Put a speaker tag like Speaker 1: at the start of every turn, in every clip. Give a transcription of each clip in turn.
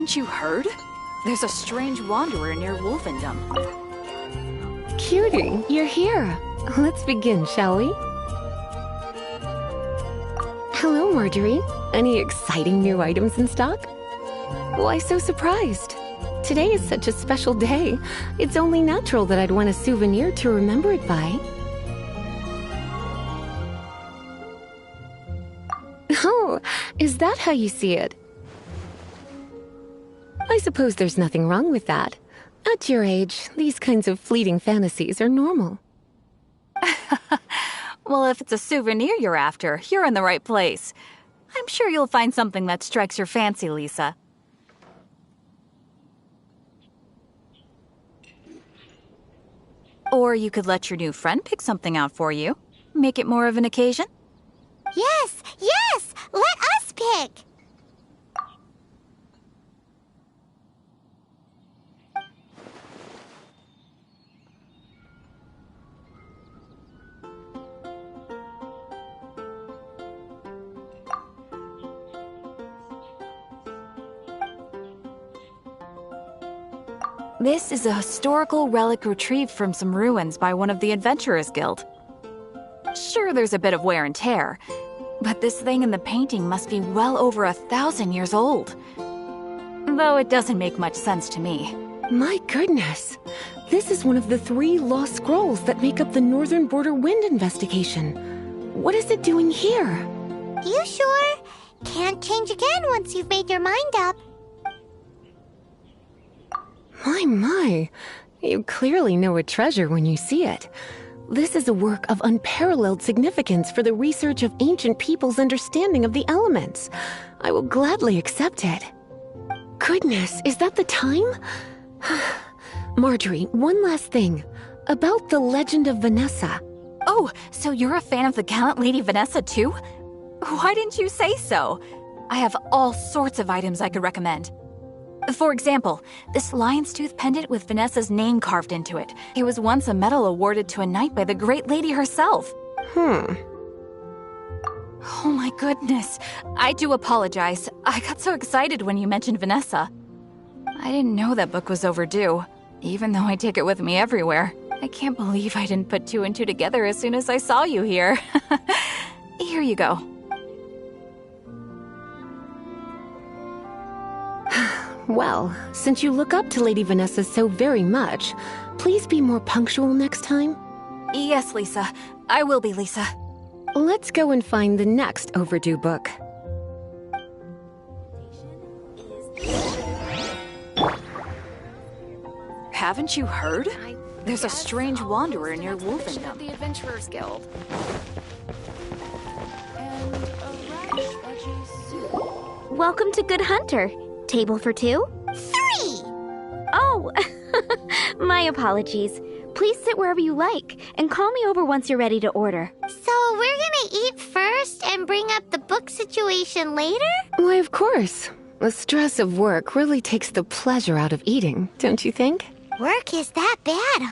Speaker 1: Haven't you heard? There's a strange wanderer near Wolfendom.
Speaker 2: Cutie, you're here. Let's begin, shall we? Hello, Marjorie. Any exciting new items in stock? Why so surprised? Today is such a special day. It's only natural that I'd want a souvenir to remember it by. Oh, is that how you see it? I suppose there's nothing wrong with that. At your age, these kinds of fleeting fantasies are normal.
Speaker 1: Well, if it's a souvenir you're after, you're in the right place. I'm sure you'll find something that strikes your fancy, Lisa. Or you could let your new friend pick something out for you. Make it more of an occasion.
Speaker 3: Yes, yes! Let us pick!
Speaker 1: This is a historical relic retrieved from some ruins by one of the Adventurers Guild. Sure, there's a bit of wear and tear, but this thing in the painting must be well over 1,000 years old. Though it doesn't make much sense to me.
Speaker 2: My goodness! This is one of the 3 lost scrolls that make up the Northern Border Wind investigation. What is it doing here?
Speaker 3: You sure? Can't change again once you've made your mind up.
Speaker 2: My. You clearly know a treasure when you see it. This is a work of unparalleled significance for the research of ancient people's understanding of the elements. I will gladly accept it. Goodness, is that the time? Marjorie, one last thing. About the legend of Vanessa.
Speaker 1: Oh, so you're a fan of the gallant Lady Vanessa too? Why didn't you say so? I have all sorts of items I could recommend. For example, this lion's tooth pendant with Vanessa's name carved into it. It was once a medal awarded to a knight by the great lady herself. Oh my goodness. I do apologize. I got so excited when you mentioned Vanessa. I didn't know that book was overdue, even though I take it with me everywhere. I can't believe I didn't put 2 and 2 together as soon as I saw you here. Here you go.
Speaker 2: Well, since you look up to Lady Vanessa so very much, please be more punctual next time.
Speaker 1: Yes, Lisa. I will be, Lisa.
Speaker 2: Let's go and find the next overdue book.
Speaker 1: Haven't you heard? There's a strange wanderer near Wolfendom.
Speaker 4: The Adventurers Guild.
Speaker 5: Welcome to Good Hunter. Table for 2?
Speaker 3: 3!
Speaker 5: Oh, my apologies. Please sit wherever you like, and call me over once you're ready to order.
Speaker 3: So we're gonna eat first and bring up the book situation later?
Speaker 2: Why, of course. The stress of work really takes the pleasure out of eating, don't you think?
Speaker 3: Work is that bad?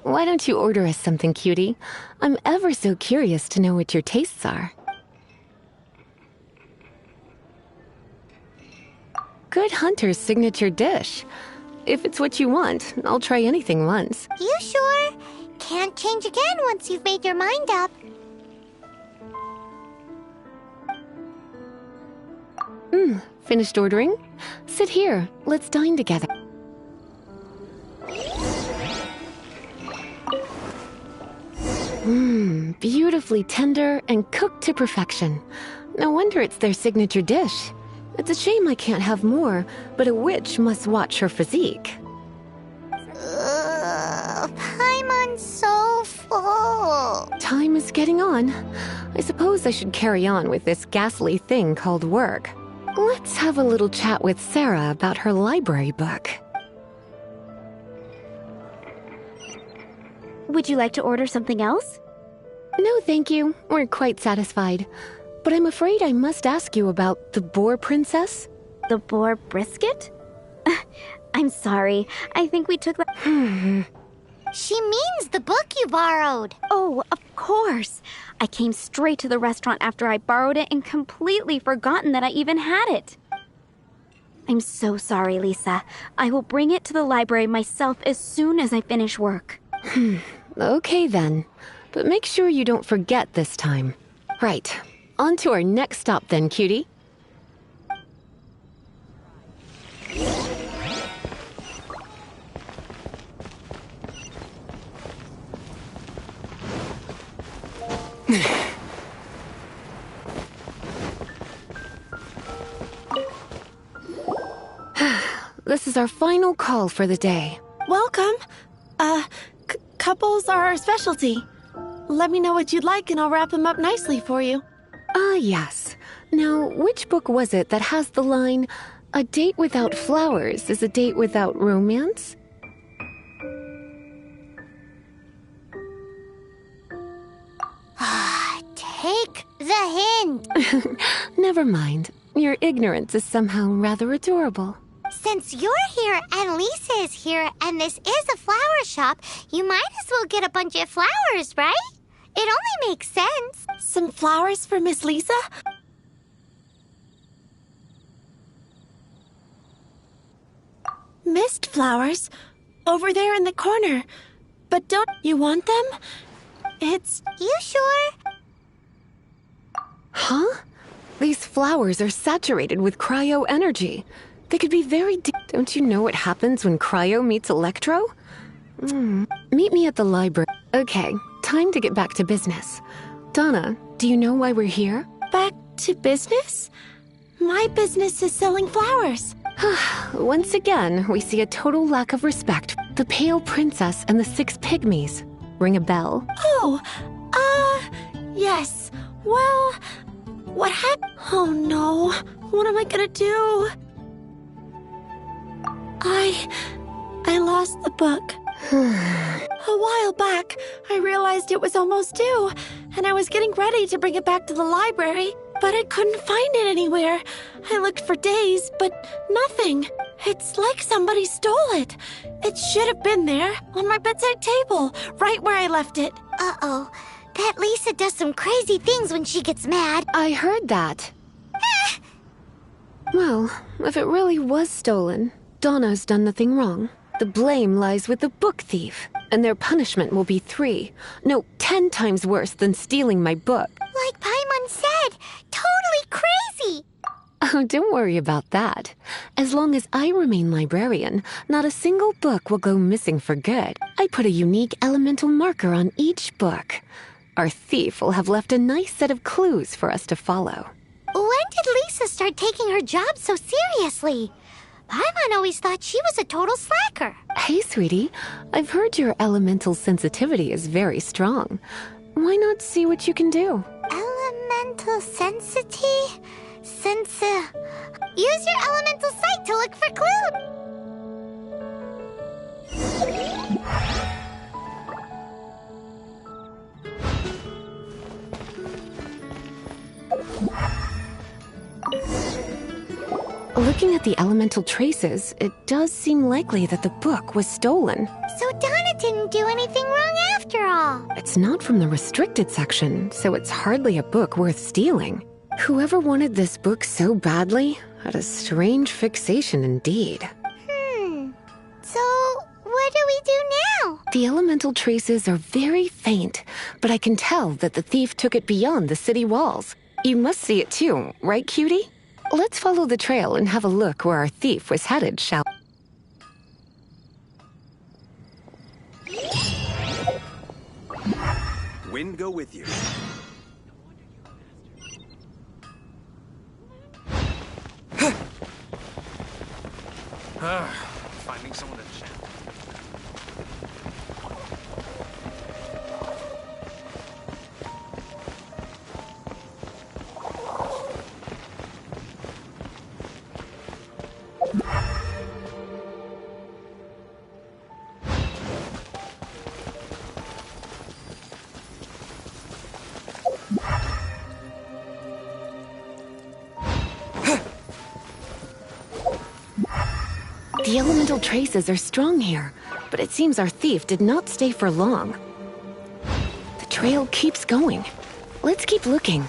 Speaker 2: Why don't you order us something, cutie? I'm ever so curious to know what your tastes are. Good Hunter's signature dish. If it's what you want, I'll try anything once.
Speaker 3: You sure? Can't change again once you've made your mind up.
Speaker 2: Finished ordering? Sit here. Let's dine together. Beautifully tender and cooked to perfection. No wonder it's their signature dish. It's a shame I can't have more, but a witch must watch her physique.
Speaker 3: Paimon's so full.
Speaker 2: Time is getting on. I suppose I should carry on with this ghastly thing called work. Let's have a little chat with Sarah about her library book.
Speaker 5: Would you like to order something else?
Speaker 2: No, thank you. We're quite satisfied. But I'm afraid I must ask you about the boar princess.
Speaker 5: The boar brisket? I'm sorry. I think we took that.
Speaker 3: She means the book you borrowed.
Speaker 5: Oh, of course. I came straight to the restaurant after I borrowed it and completely forgotten that I even had it. I'm so sorry, Lisa. I will bring it to the library myself as soon as I finish work.
Speaker 2: Okay then. But make sure you don't forget this time. Right. On to our next stop then, cutie. This is our final call for the day.
Speaker 4: Welcome. Couples are our specialty. Let me know what you'd like and I'll wrap them up nicely for you.
Speaker 2: Yes. Now, which book was it that has the line, "A date without flowers is a date without romance"?
Speaker 3: Take the hint.
Speaker 2: Never mind. Your ignorance is somehow rather adorable.
Speaker 3: Since you're here and Lisa is here and this is a flower shop, you might as well get a bunch of flowers, right? It only makes sense.
Speaker 4: Some flowers for Miss Lisa? Mist flowers? Over there in the corner. But don't you want them?
Speaker 3: You sure?
Speaker 2: Huh? These flowers are saturated with cryo energy. They could be very Don't you know what happens when cryo meets electro? Meet me at the library. Okay, time to get back to business. Donna, do you know why we're here?
Speaker 4: Back to business? My business is selling flowers.
Speaker 2: Once again, we see a total lack of respect. The Pale Princess and the Six Pygmies. Ring a bell?
Speaker 4: Oh, yes. Well, what happened? Oh no, what am I gonna do? I lost the book. A while back, I realized it was almost due, and I was getting ready to bring it back to the library, but I couldn't find it anywhere. I looked for days, but nothing. It's like somebody stole it. It should have been there, on my bedside table, right where I left it.
Speaker 3: Uh-oh. That Lisa does some crazy things when she gets mad.
Speaker 2: I heard that. Well, if it really was stolen, Donna's done nothing wrong. The blame lies with the book thief, and their punishment will be 10 times worse than stealing my book.
Speaker 3: Like Paimon said, totally crazy.
Speaker 2: Oh, don't worry about that. As long as I remain librarian, not a single book will go missing for good. I put a unique elemental marker on each book. Our thief will have left a nice set of clues for us to follow.
Speaker 3: When did Lisa start taking her job so seriously? Paimon always thought she was a total slacker.
Speaker 2: Hey, sweetie. I've heard your elemental sensitivity is very strong. Why not see what you can do?
Speaker 3: Elemental sensity? Use your elemental sight to look for clues.
Speaker 2: Looking at the elemental traces, it does seem likely that the book was stolen.
Speaker 3: So Donna didn't do anything wrong after all.
Speaker 2: It's not from the restricted section, so it's hardly a book worth stealing. Whoever wanted this book so badly had a strange fixation indeed.
Speaker 3: So what do we do now?
Speaker 2: The elemental traces are very faint, but I can tell that the thief took it beyond the city walls. You must see it too, right, cutie? Let's follow the trail and have a look where our thief was headed, shall we?
Speaker 6: Wind go with you. Finding someone to chat.
Speaker 2: The elemental traces are strong here. but it seems our thief did not stay for long. The trail keeps going. Let's keep looking.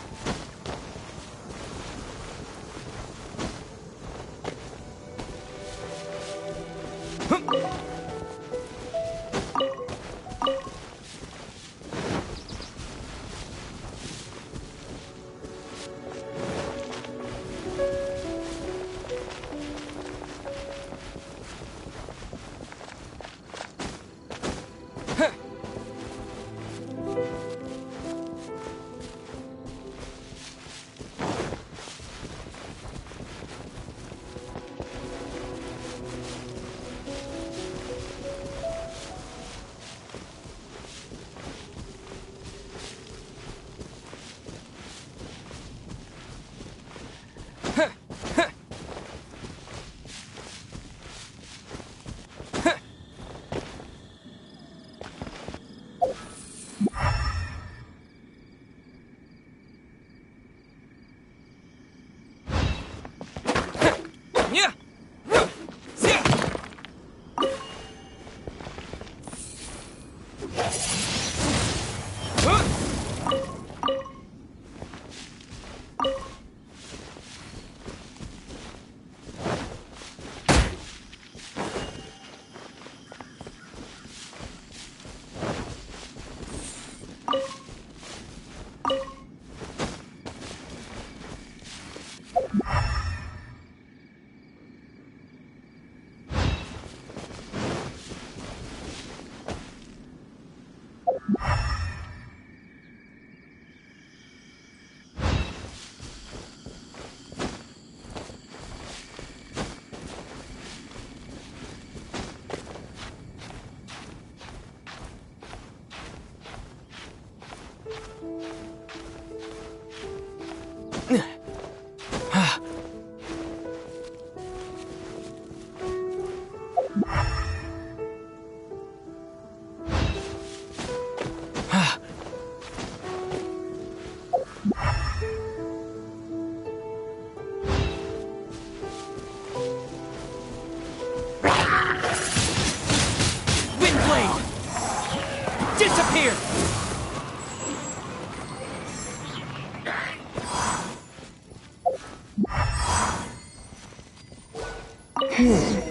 Speaker 7: Disappear!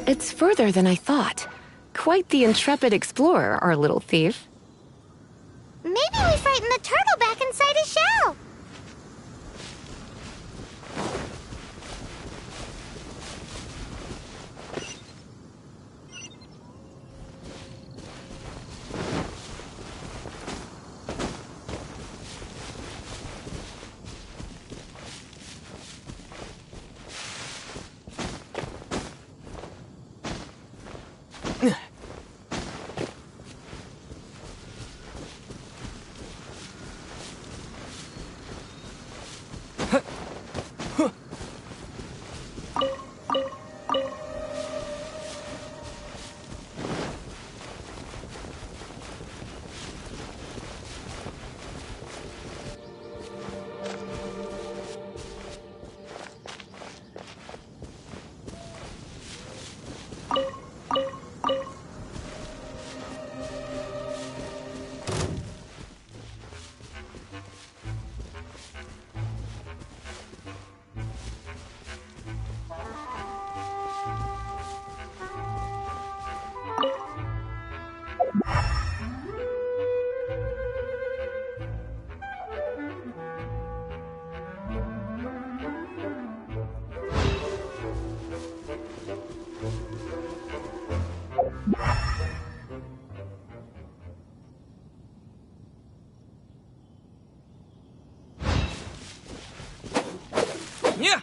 Speaker 2: It's further than I thought. Quite the intrepid explorer, our little thief.
Speaker 3: Maybe we frightened the turtle back inside his shell.
Speaker 7: Yeah!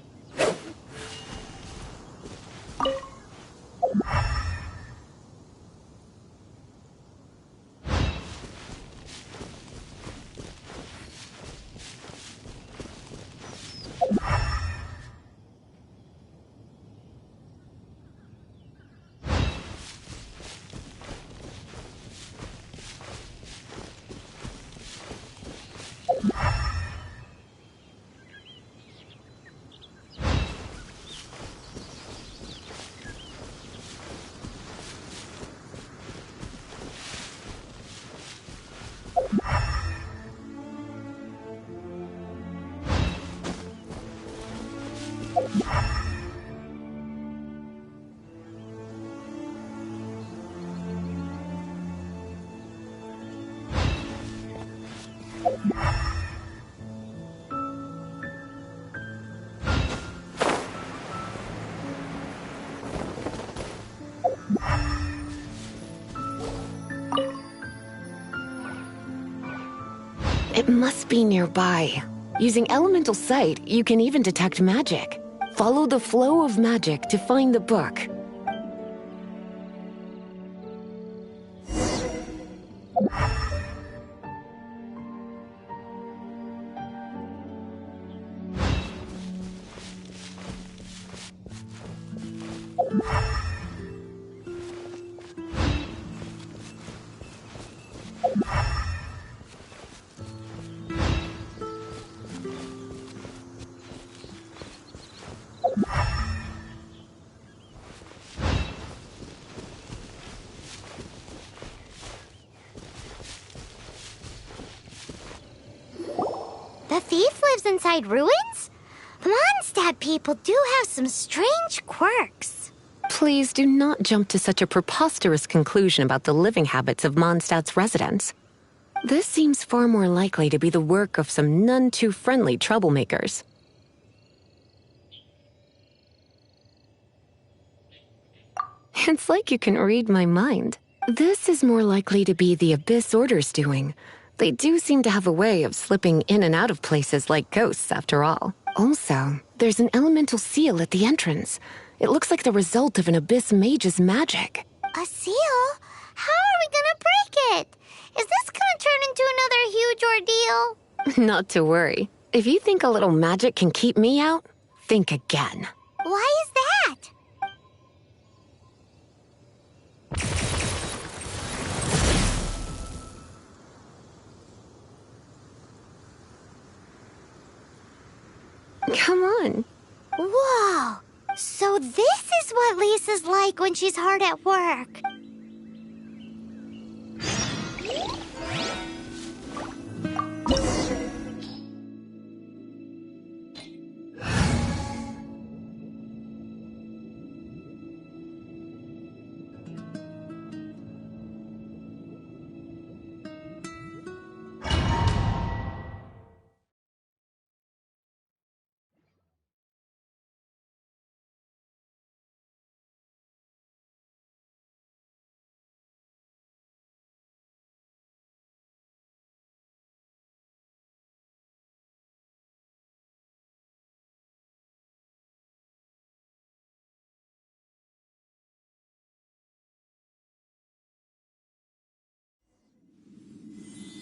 Speaker 2: It must be nearby. Using elemental sight, you can even detect magic. Follow the flow of magic to find the book.
Speaker 3: The thief lives inside ruins? Mondstadt people do have some strange quirks.
Speaker 2: Please do not jump to such a preposterous conclusion about the living habits of Mondstadt's residents. This seems far more likely to be the work of some none-too-friendly troublemakers. It's like you can read my mind. This is more likely to be the Abyss Order's doing. They do seem to have a way of slipping in and out of places like ghosts, after all. Also, there's an elemental seal at the entrance. It looks like the result of an Abyss mage's magic.
Speaker 3: A seal? How are we gonna break it? Is this gonna turn into another huge ordeal?
Speaker 2: Not to worry. If you think a little magic can keep me out, think again.
Speaker 3: Why is that?
Speaker 2: Come on.
Speaker 3: Whoa! So this is what Lisa's like when she's hard at work.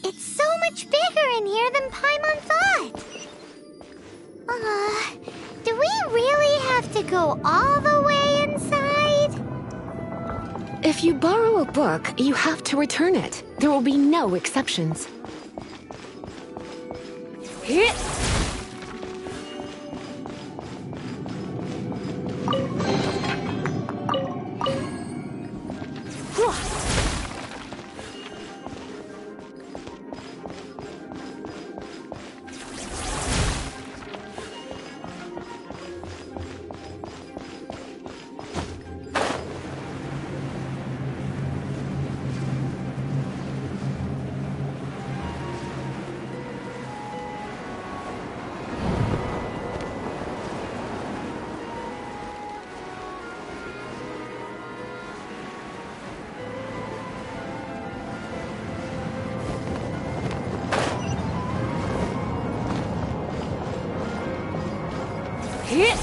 Speaker 3: It's so much bigger in here than Paimon thought. Do we really have to go all the way inside?
Speaker 2: If you borrow a book, you have to return it. There will be no exceptions. Hit! Hit!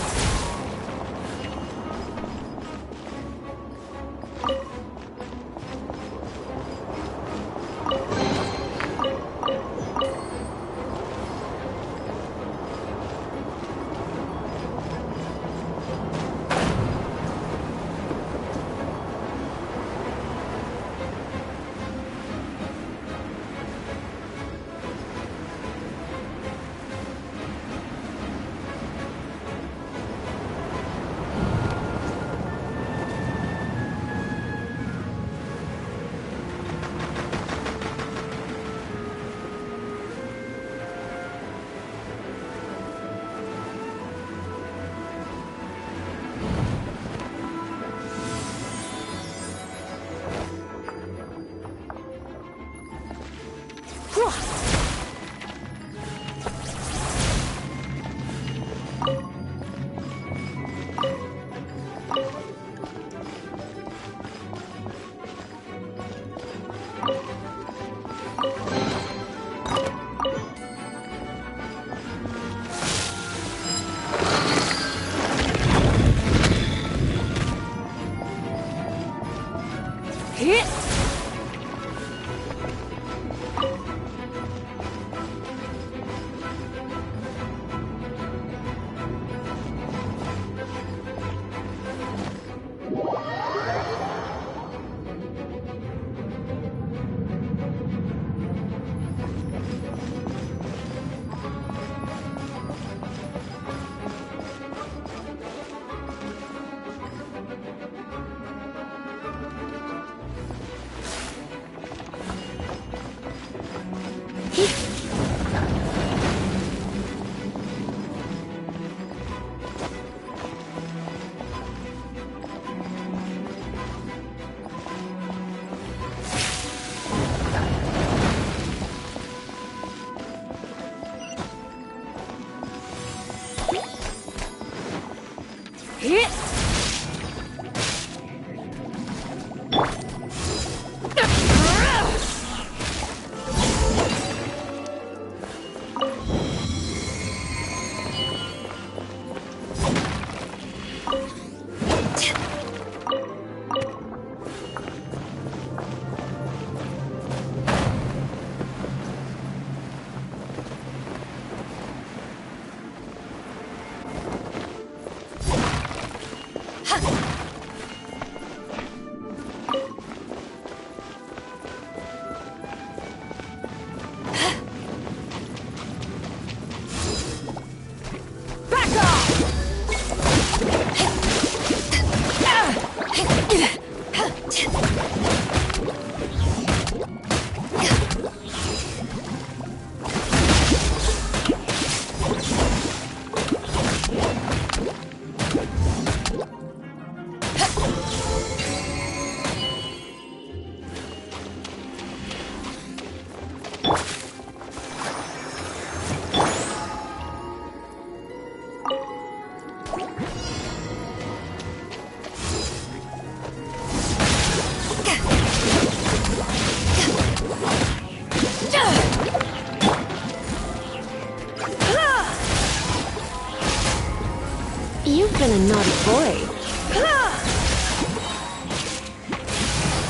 Speaker 2: You've been a naughty boy.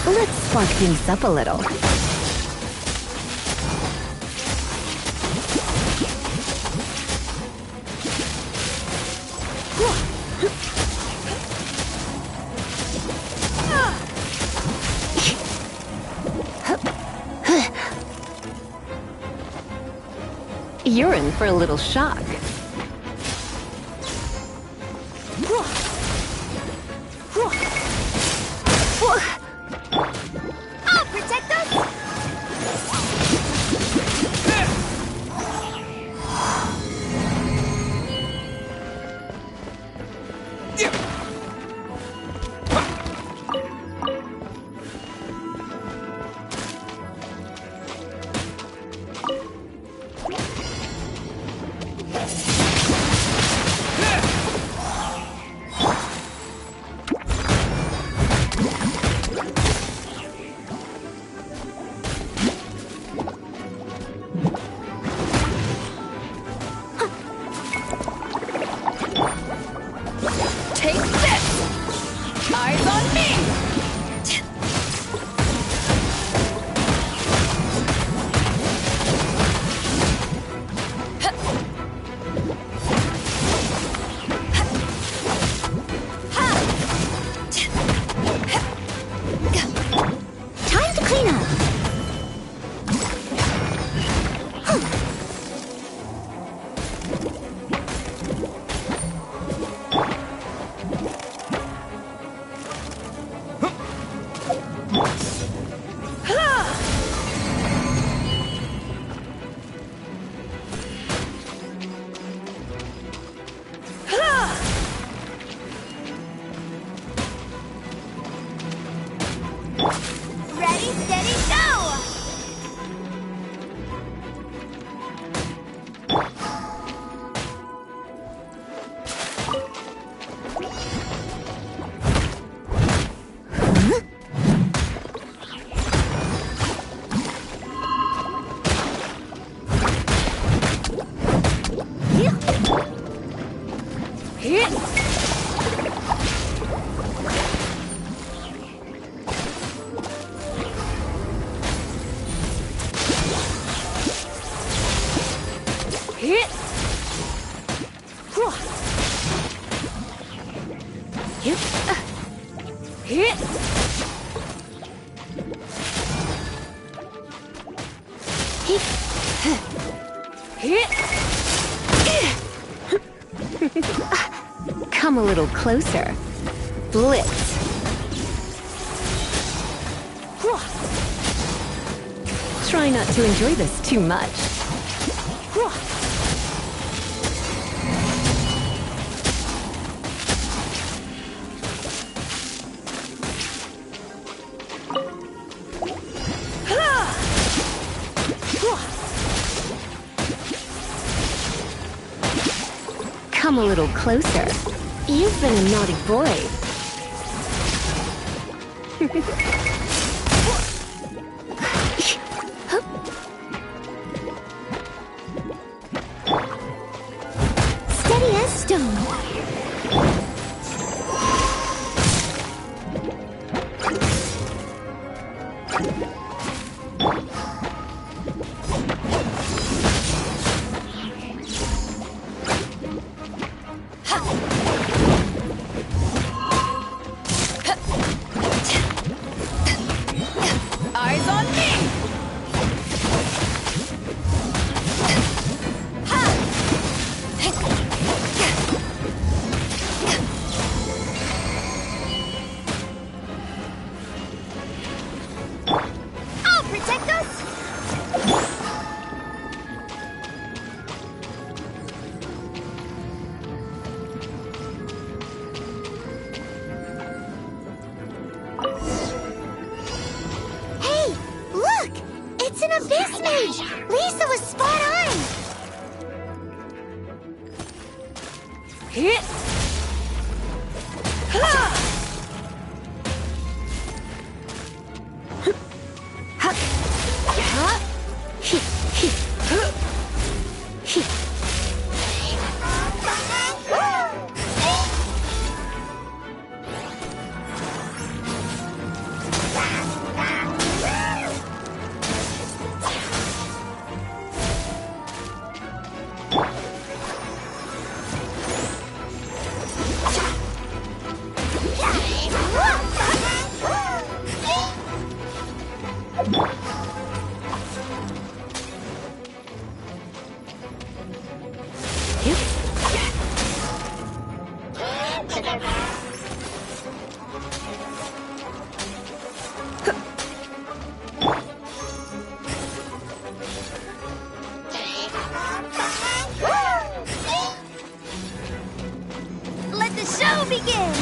Speaker 2: Let's spark things up a little. You're in for a little shock.
Speaker 3: I'll protect us!
Speaker 1: Take this! Eyes on me!
Speaker 3: Time to clean up! Ready, steady, go!
Speaker 2: Come a little closer. Blitz. Try not to enjoy this too much. Come a little closer. You've been a naughty boy.
Speaker 3: Steady as stone.
Speaker 1: Eyes on me!
Speaker 3: I'll protect us! Hey, look! It's an abyss mage! Lisa was spot on!
Speaker 1: Hit!
Speaker 3: Let the show begin!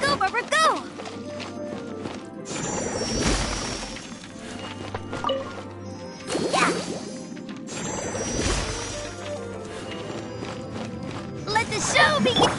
Speaker 3: Go, Barbara, go! Yeah! Let the show begin!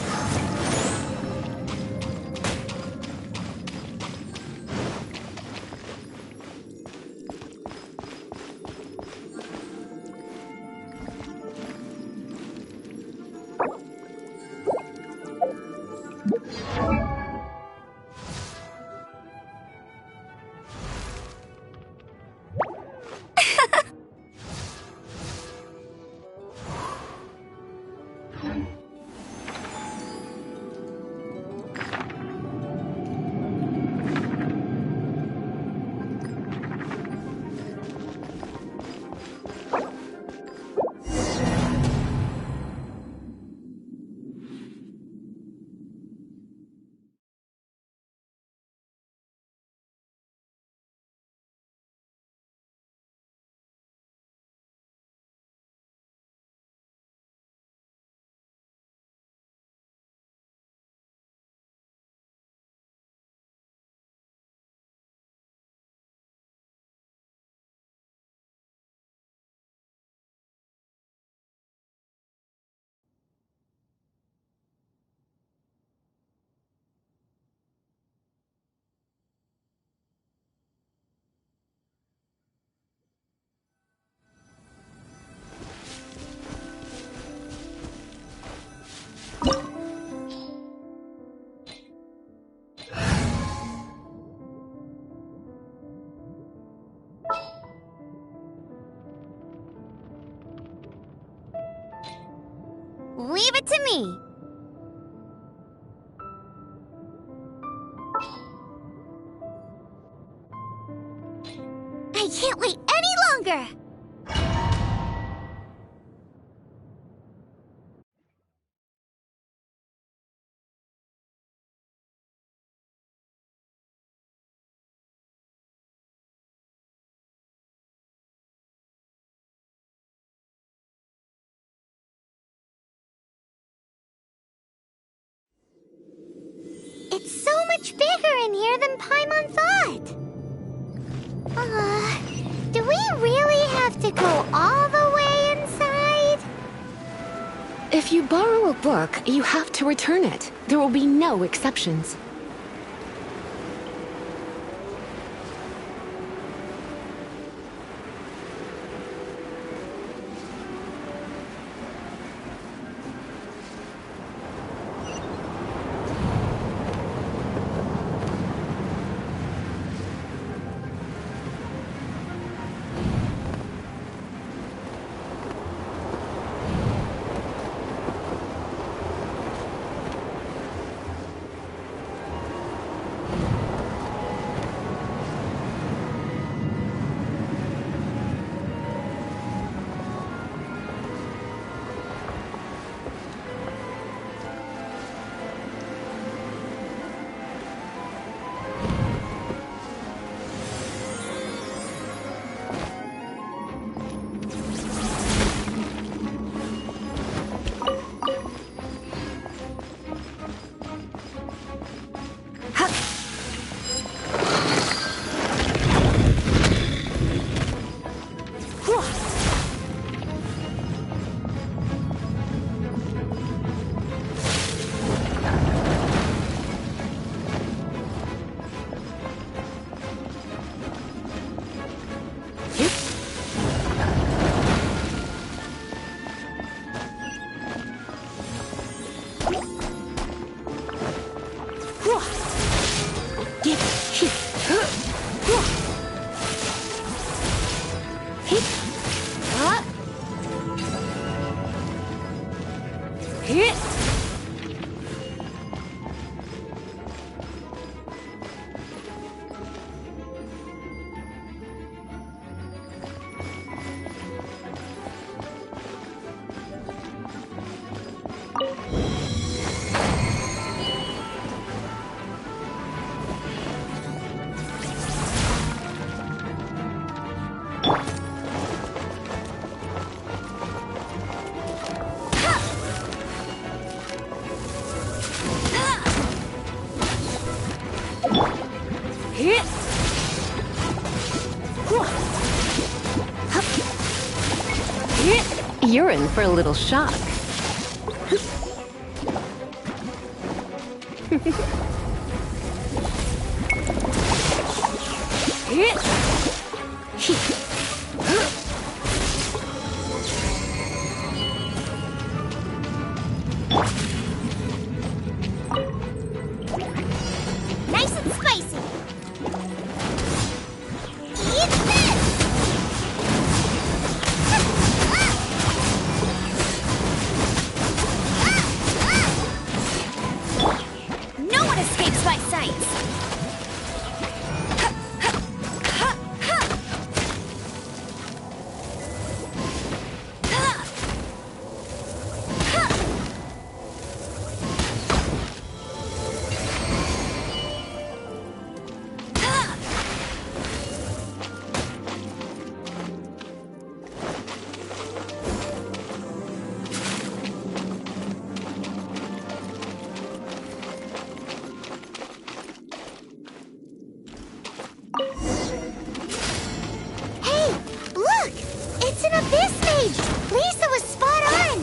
Speaker 3: Leave it to me. I can't wait any longer. much bigger in here than Paimon thought. Do we really have to go all the way inside?
Speaker 2: If you borrow a book, you have to return it. There will be no exceptions. You're in for a little shock.
Speaker 3: Nice and spicy. Eat this! No one escapes my sights. Hey, look! It's an abyss mage! Lisa was spot on!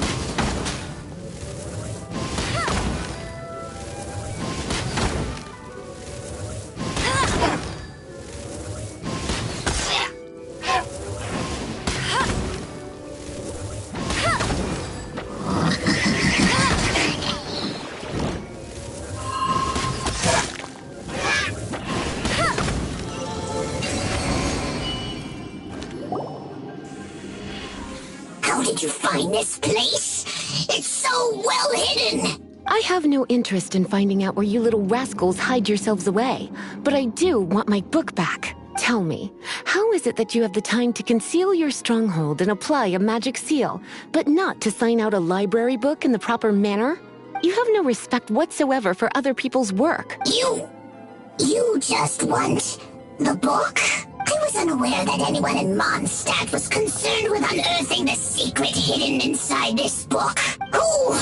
Speaker 3: How did you find this place? It's so well hidden!
Speaker 2: I have no interest in finding out where you little rascals hide yourselves away, but I do want my book back. Tell me, how is it that you have the time to conceal your stronghold and apply a magic seal, but not to sign out a library book in the proper manner? You have no respect whatsoever for other people's work.
Speaker 3: You just want the book? I was unaware that anyone in Mondstadt was concerned with unearthing the secret hidden inside this book. Who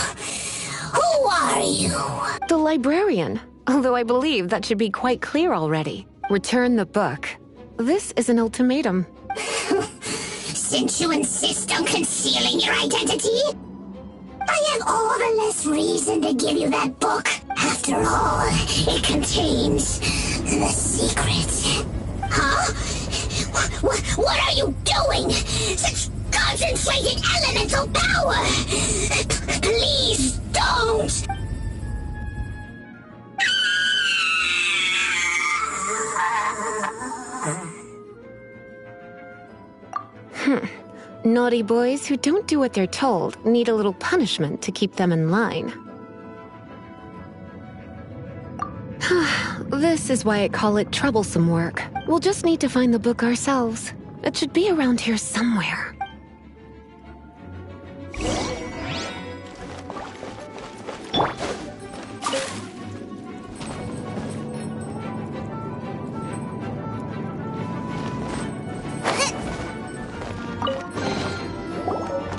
Speaker 3: are you?
Speaker 2: The librarian. although I believe that should be quite clear already. Return the book. This is an ultimatum.
Speaker 3: Since you insist on concealing your identity, I have all the less reason to give you that book. After all, it contains the secret. Huh? What are you doing? Such concentrated elemental power! Please don't!
Speaker 2: Naughty boys who don't do what they're told need a little punishment to keep them in line. This is why I call it troublesome work. We'll just need to find the book ourselves. It should be around here somewhere.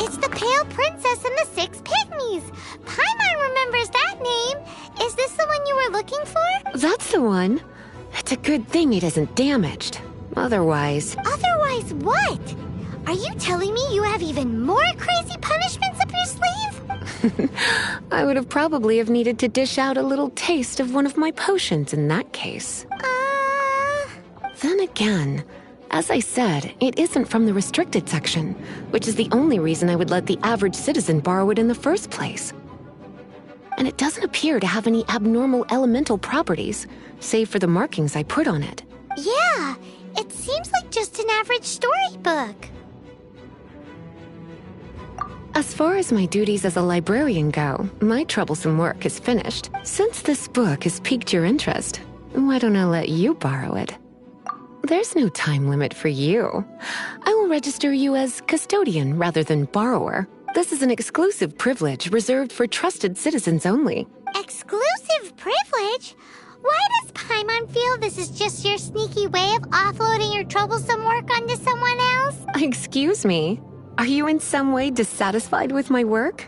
Speaker 7: It's the Pale Princess and the Six Pygmies. Paimon remembers that name. Is this the one you were looking for?
Speaker 2: That's the one. It's a good thing it isn't damaged. Otherwise...
Speaker 7: Otherwise what? Are you telling me you have even more crazy punishments up your sleeve?
Speaker 2: I would have probably have needed to dish out a little taste of one of my potions in that case. Then again, as I said, it isn't from the restricted section, which is the only reason I would let the average citizen borrow it in the first place. And it doesn't appear to have any abnormal elemental properties, save for the markings I put on it.
Speaker 7: Yeah, it seems like just an average storybook.
Speaker 2: As far as my duties as a librarian go, my troublesome work is finished. Since this book has piqued your interest, why don't I let you borrow it? There's no time limit for you. I will register you as custodian rather than borrower. This is an exclusive privilege reserved for trusted citizens only.
Speaker 7: Exclusive privilege? Why does Paimon feel this is just your sneaky way of offloading your troublesome work onto someone else?
Speaker 2: Excuse me? Are you in some way dissatisfied with my work?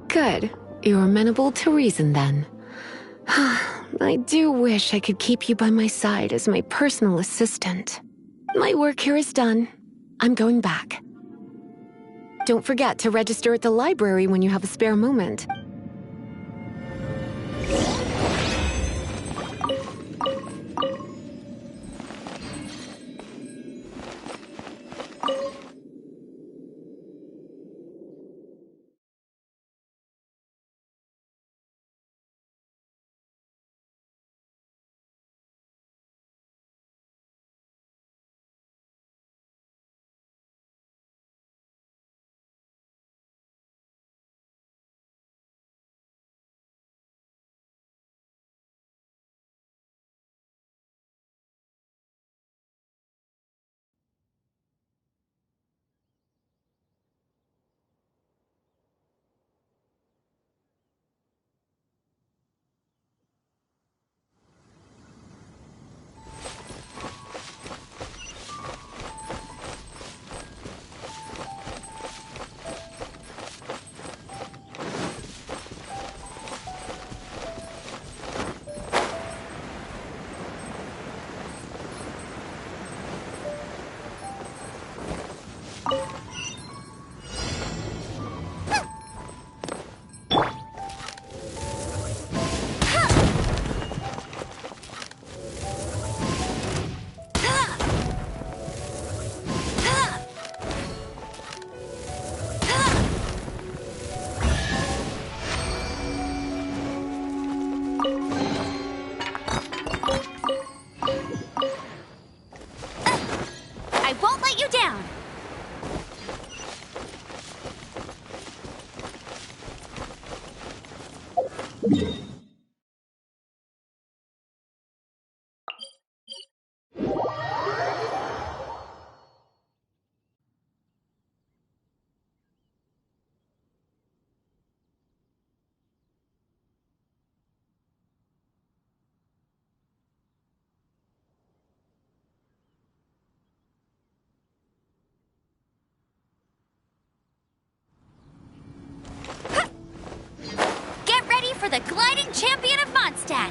Speaker 2: Good. You're amenable to reason then. I do wish I could keep you by my side as my personal assistant. My work here is done. I'm going back. Don't forget to register at the library when you have a spare moment.
Speaker 7: I won't let you down!
Speaker 5: Get ready for the gliding champion of Mondstadt!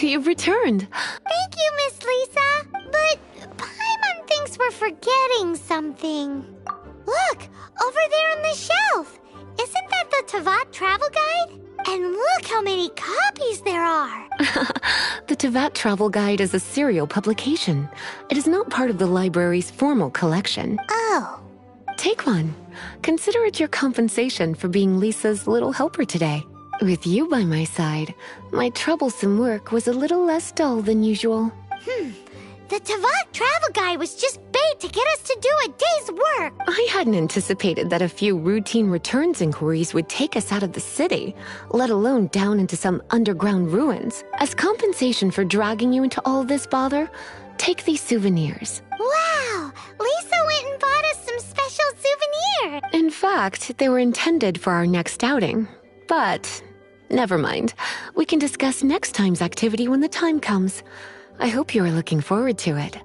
Speaker 2: you've returned.
Speaker 7: Thank you, Miss Lisa. But Paimon thinks we're forgetting something. Look, over there on the shelf. Isn't that the Tavat travel guide? And look how many copies there are.
Speaker 2: The Tavat Travel Guide is a serial publication. It is not part of the library's formal collection.
Speaker 7: Oh.
Speaker 2: Take one. Consider it your compensation for being Lisa's little helper today. With you by my side, my troublesome work was a little less dull than usual.
Speaker 7: The Tavat travel guide was just bait to get us to do a day's work.
Speaker 2: I hadn't anticipated that a few routine returns inquiries would take us out of the city, let alone down into some underground ruins. As compensation for dragging you into all this bother, take these souvenirs.
Speaker 7: Wow! Lisa went and bought us some special souvenirs.
Speaker 2: In fact, they were intended for our next outing. But never mind. We can discuss next time's activity when the time comes. I hope you are looking forward to it.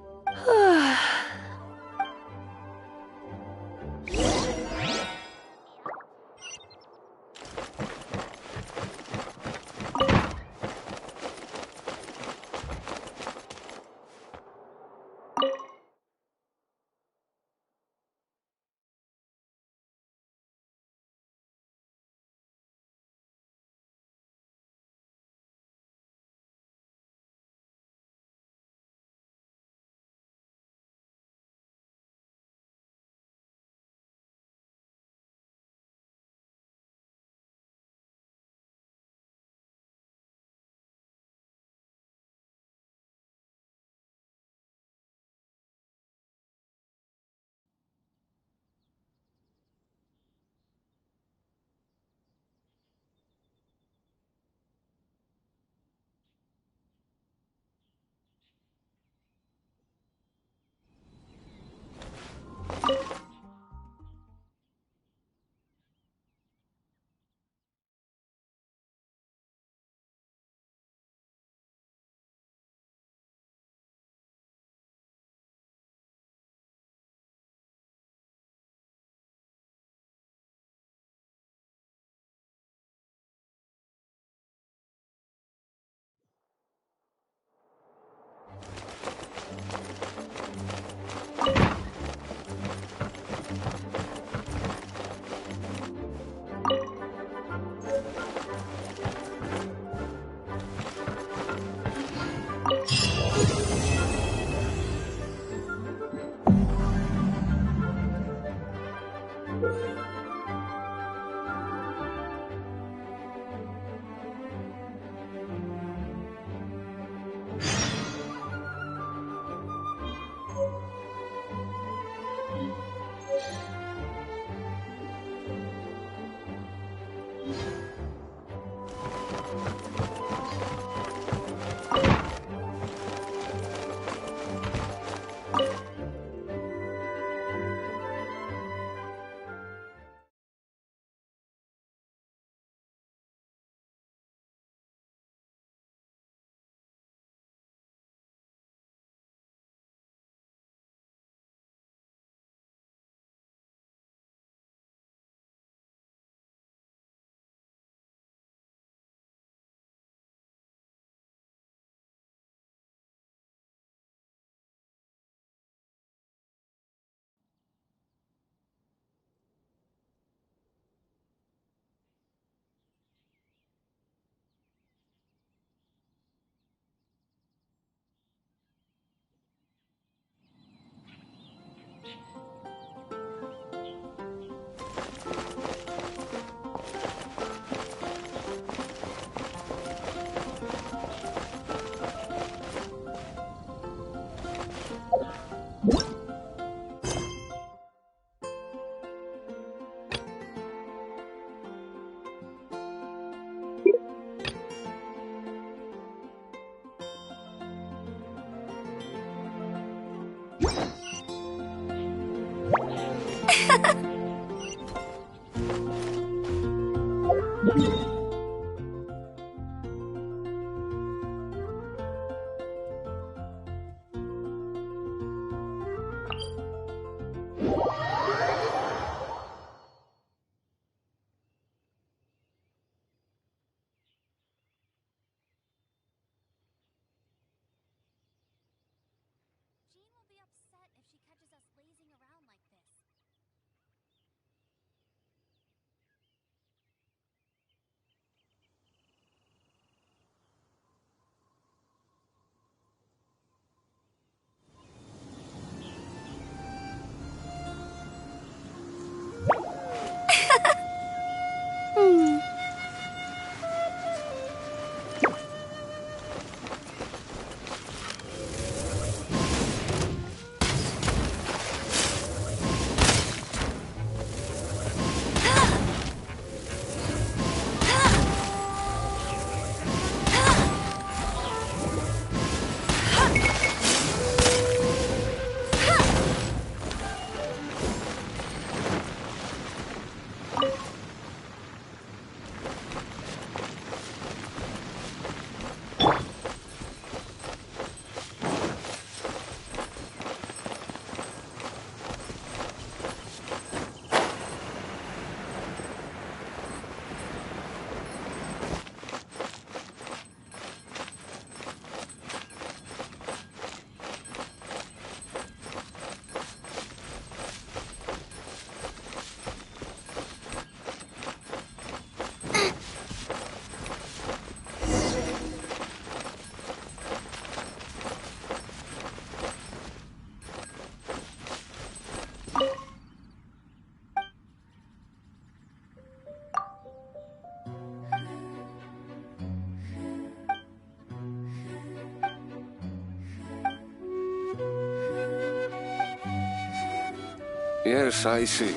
Speaker 8: Yes, I see.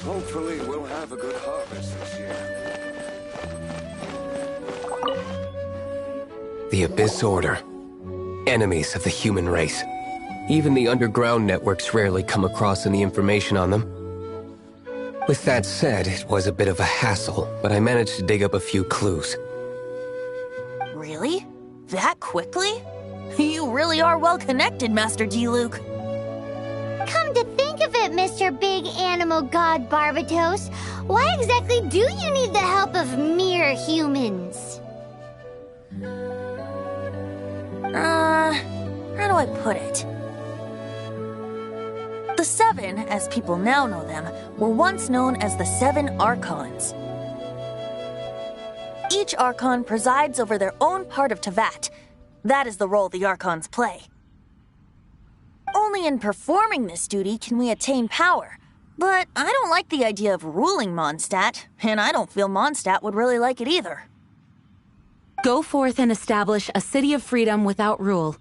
Speaker 8: Hopefully we'll have a good harvest this year.
Speaker 9: The Abyss Order. Enemies of the human race. Even the underground networks rarely come across any information on them. With that said, it was a bit of a hassle, but I managed to dig up a few clues.
Speaker 10: Really? That quickly? You really are well connected, Master D. Luke.
Speaker 7: Come to think of it, Mr. Big Animal God Barbatos, why exactly do you need the help of mere humans?
Speaker 10: How do I put it? The Seven, as people now know them, were once known as the Seven Archons. Each Archon presides over their own part of Teyvat. That is the role the Archons play. Only in performing this duty can we attain power. But I don't like the idea of ruling Mondstadt, and I don't feel Mondstadt would really like it either.
Speaker 11: Go forth and establish a city of freedom without rule.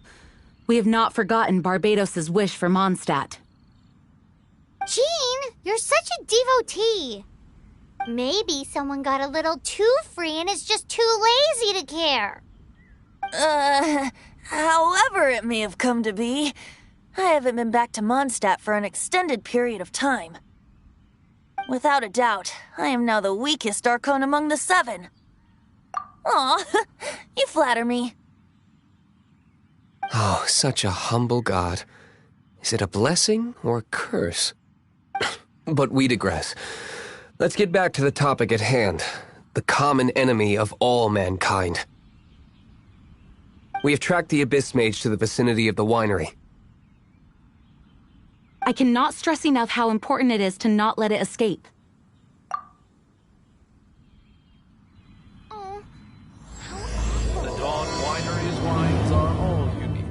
Speaker 11: We have not forgotten Barbados' wish for Mondstadt.
Speaker 7: Jean, you're such a devotee. Maybe someone got a little too free and is just too lazy to care.
Speaker 10: However it may have come to be, I haven't been back to Mondstadt for an extended period of time. Without a doubt, I am now the weakest Archon among the Seven. Aw, you flatter me.
Speaker 9: Oh, such a humble god. Is it a blessing or a curse? But we digress. Let's get back to the topic at hand. The common enemy of all mankind. We have tracked the Abyss Mage to the vicinity of the winery.
Speaker 11: I cannot stress enough how important it is to not let it escape.
Speaker 6: The Dawn Winery's wines are all unique.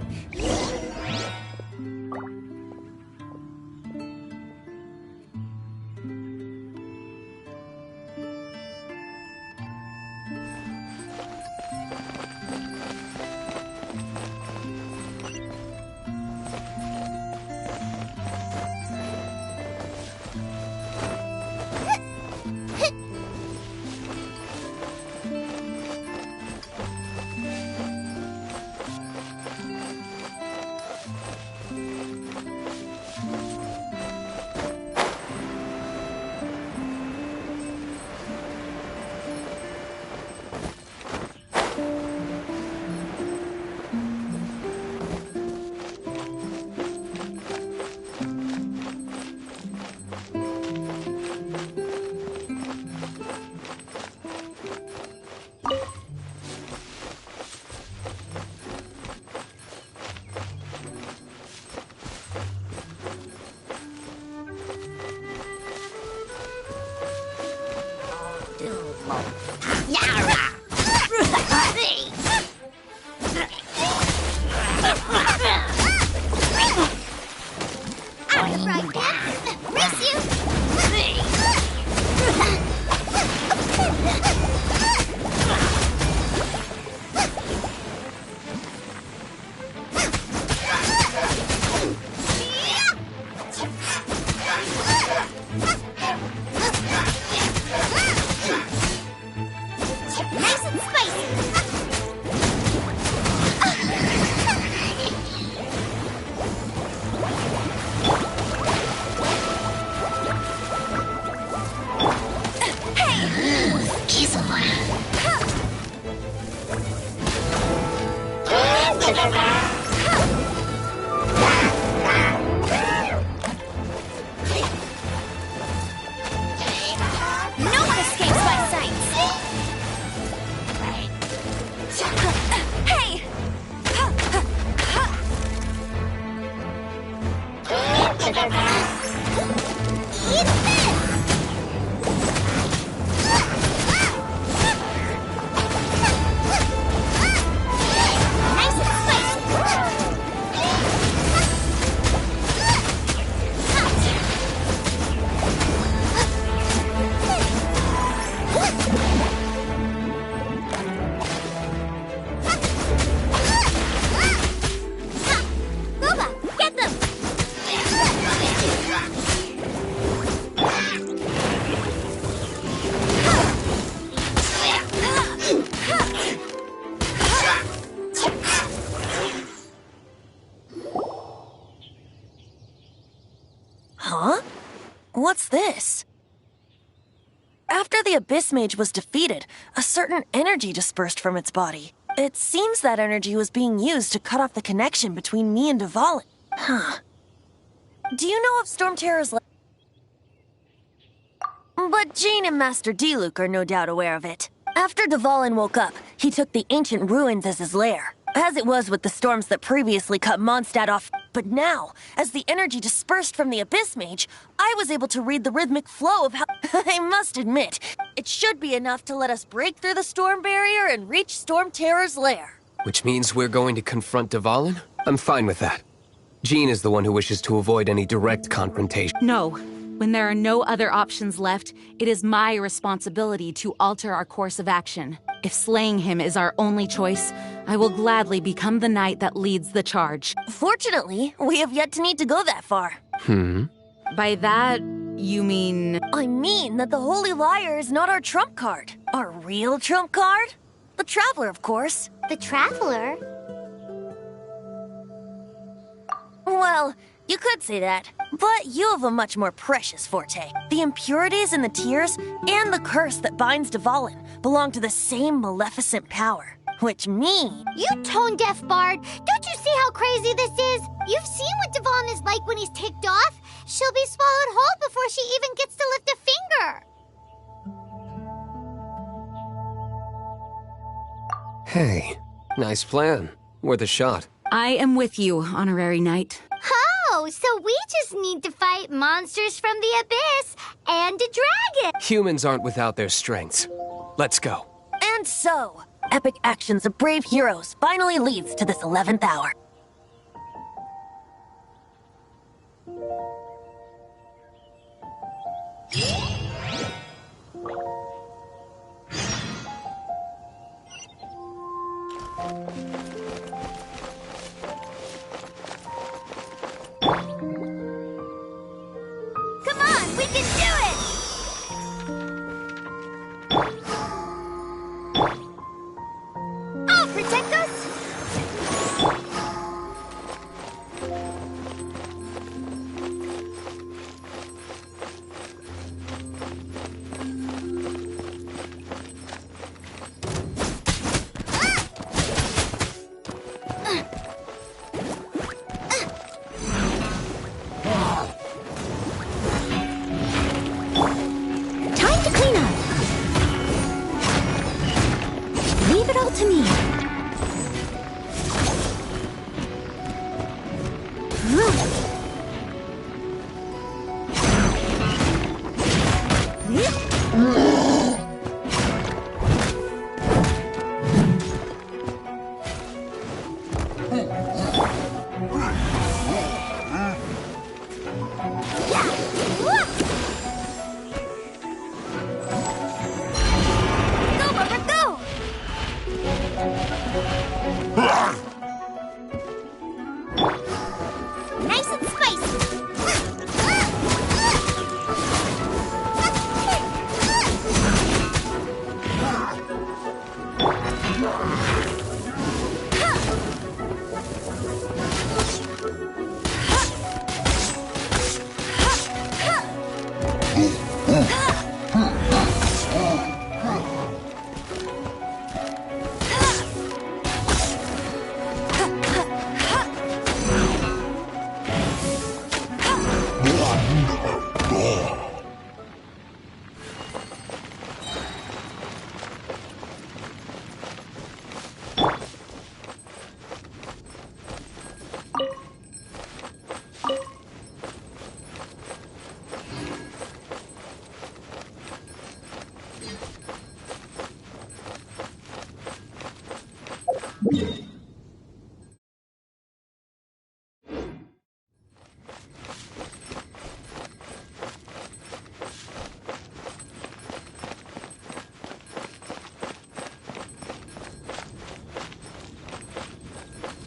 Speaker 10: Huh? What's this? After the Abyss Mage was defeated, a certain energy dispersed from its body. It seems that energy was being used to cut off the connection between me and Dvalin. Huh. Do you know of Storm Terror's... But Jean and Master Diluc are no doubt aware of it. After Dvalin woke up, he took the ancient ruins as his lair, as it was with the storms that previously cut Mondstadt off. But now, as the energy dispersed from the Abyss Mage, I was able to read the rhythmic flow of how... I must admit, it should be enough to let us break through the storm barrier and reach Storm Terror's lair.
Speaker 9: Which means we're going to confront Dvalin? I'm fine with that. Jean is the one who wishes to avoid any direct confrontation.
Speaker 11: No. When there are no other options left, it is my responsibility to alter our course of action. If slaying him is our only choice, I will gladly become the knight that leads the charge.
Speaker 10: Fortunately, we have yet to need to go that far.
Speaker 11: By that, you mean...
Speaker 10: I mean that the Holy Liar is not our trump card. Our real trump card? The Traveler, of course.
Speaker 7: The Traveler?
Speaker 10: Well, you could say that, but you have a much more precious forte. The impurities and the tears, and the curse that binds Dvalin belong to the same maleficent power. Which means...
Speaker 7: You tone-deaf bard! Don't you see how crazy this is? You've seen what Dvalin is like when he's ticked off. She'll be swallowed whole before she even gets to lift a finger.
Speaker 9: Hey, nice plan. Worth a shot.
Speaker 11: I am with you, Honorary Knight.
Speaker 7: Oh, so we just need to fight monsters from the abyss and a dragon.
Speaker 9: Humans aren't without their strengths. Let's go.
Speaker 10: And so, epic actions of brave heroes finally leads to this 11th hour.
Speaker 7: Come on, we can do it! I'll protect us!
Speaker 4: Time to clean up. Leave it all to me.
Speaker 7: Go, Bubba, go! Nice and spicy!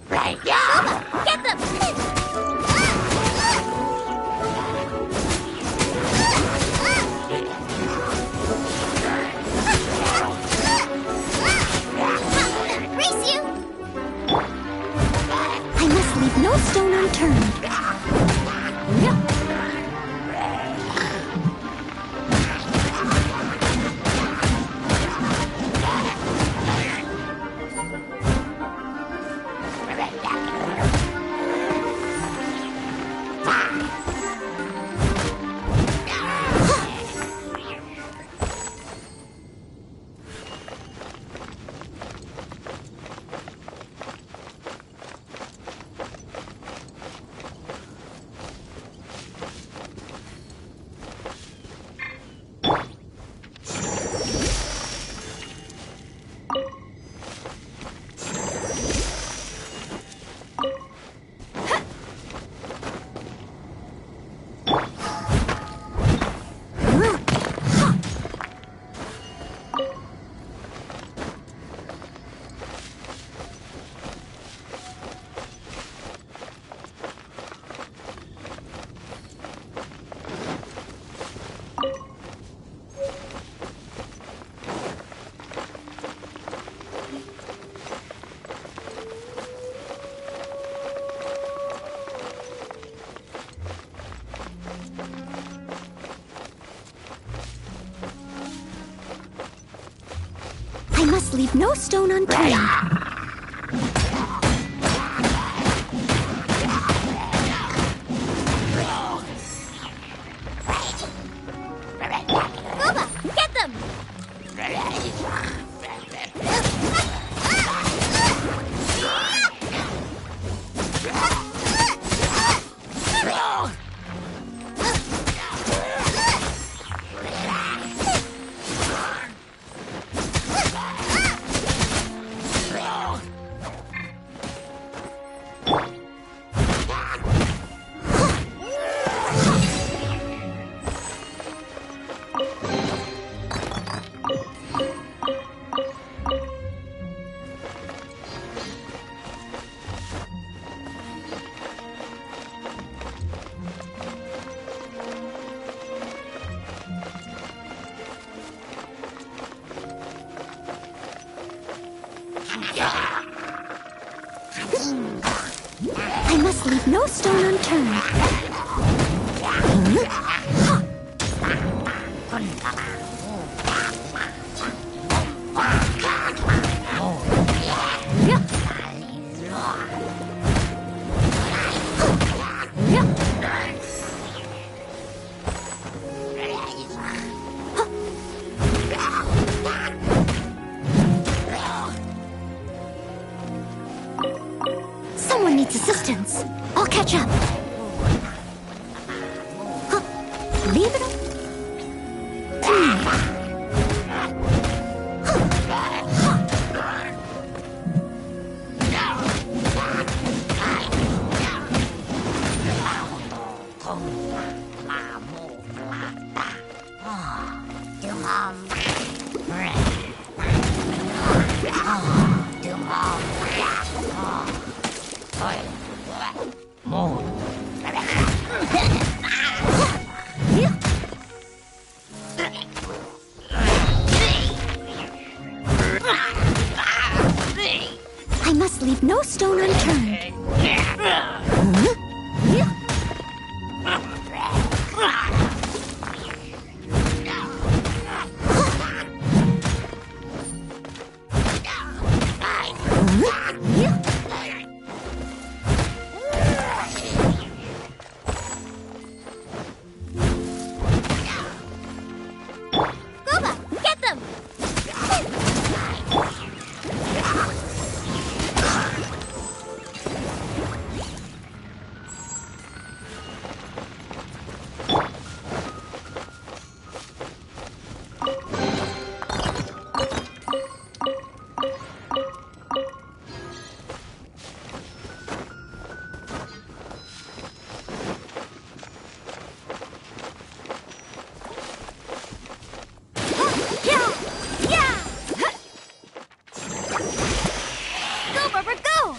Speaker 7: Right, yeah! Get them! Race you!
Speaker 4: I must leave no stone unturned. I must leave no stone unturned.
Speaker 7: Gooba, get them!
Speaker 4: I must leave no stone unturned. Someone needs assistance. I'll catch up. Leave it. I must leave no stone unturned.
Speaker 7: Gooba, get them! Go, Barbara, go!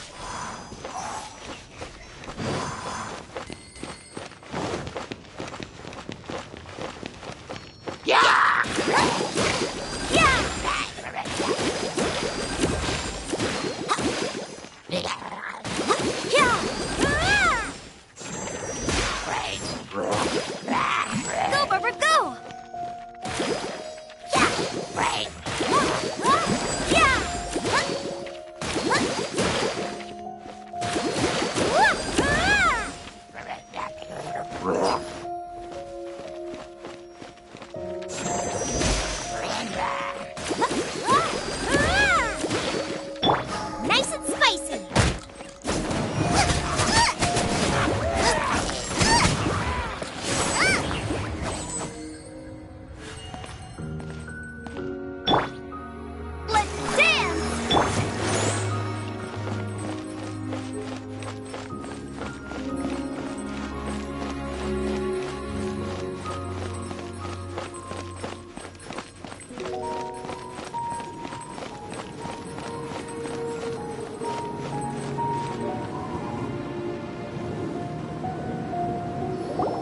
Speaker 7: Go, Barbara, go! Nice and spicy! Let's dance!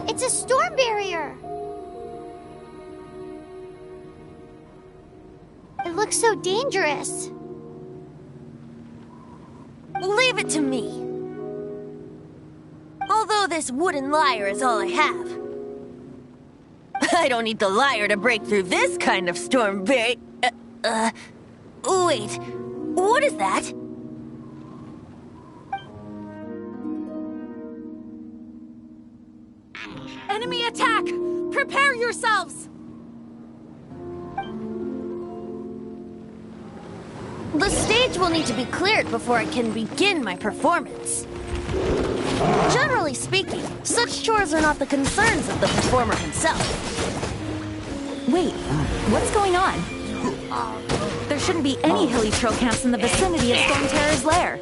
Speaker 7: It's a storm barrier! It looks so dangerous.
Speaker 10: Leave it to me. Although this wooden lyre is all I have, I don't need the lyre to break through this kind of storm Wait, what is that?
Speaker 11: Enemy attack! Prepare yourselves!
Speaker 10: The stage will need to be cleared before I can begin my performance. Generally speaking, such chores are not the concerns of the performer himself.
Speaker 1: Wait, what's going on?
Speaker 11: There shouldn't be any hilly trail camps in the vicinity of Storm Terror's lair.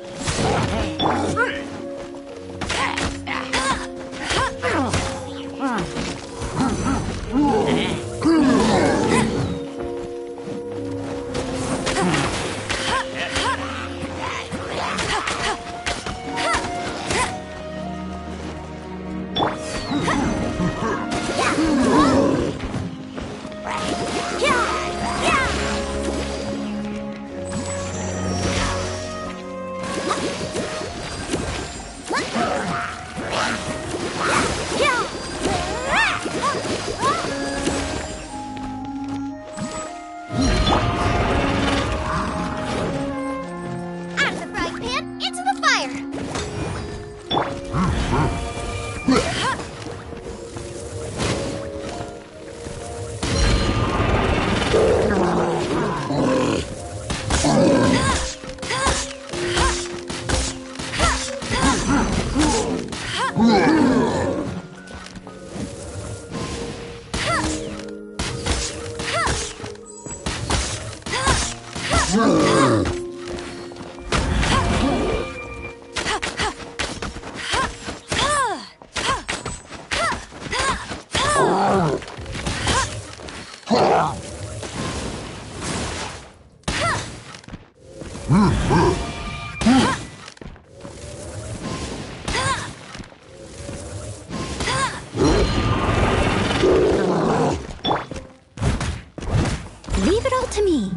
Speaker 5: Leave it all to me.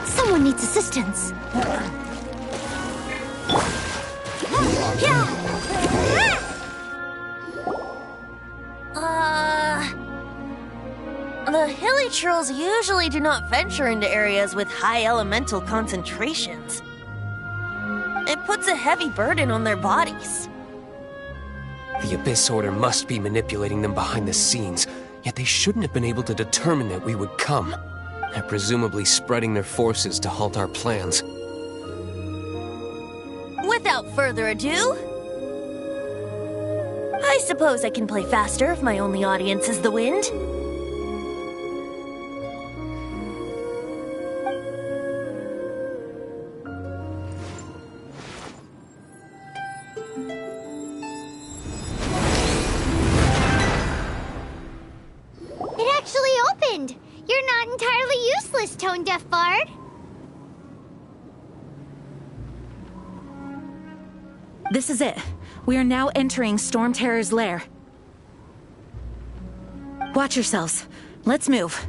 Speaker 5: Someone needs assistance.
Speaker 10: The hilly trolls usually do not venture into areas with high elemental concentrations. It puts a heavy burden on their bodies.
Speaker 9: The Abyss Order must be manipulating them behind the scenes, yet they shouldn't have been able to determine that we would come. They're presumably spreading their forces to halt our plans.
Speaker 10: Without further ado, I suppose I can play faster if my only audience is the wind.
Speaker 7: It actually opened! You're not entirely useless, Tone Deaf Bard.
Speaker 11: This is it. We are now entering Storm Terror's lair. Watch yourselves. Let's move.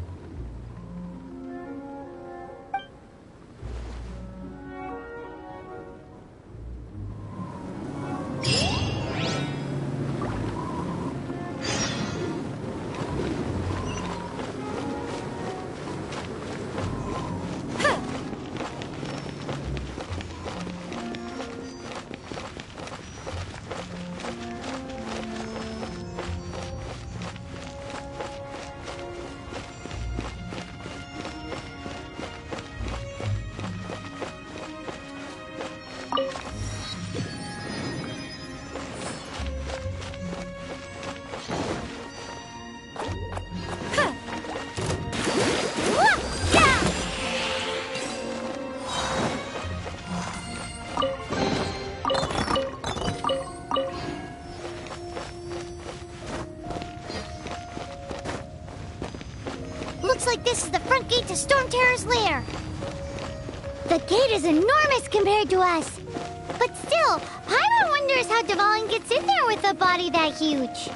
Speaker 7: Looks like this is the front gate to Storm Terror's lair. The gate is enormous compared to us. But still, Paimon wonders how Dvalin gets in there with a body that huge.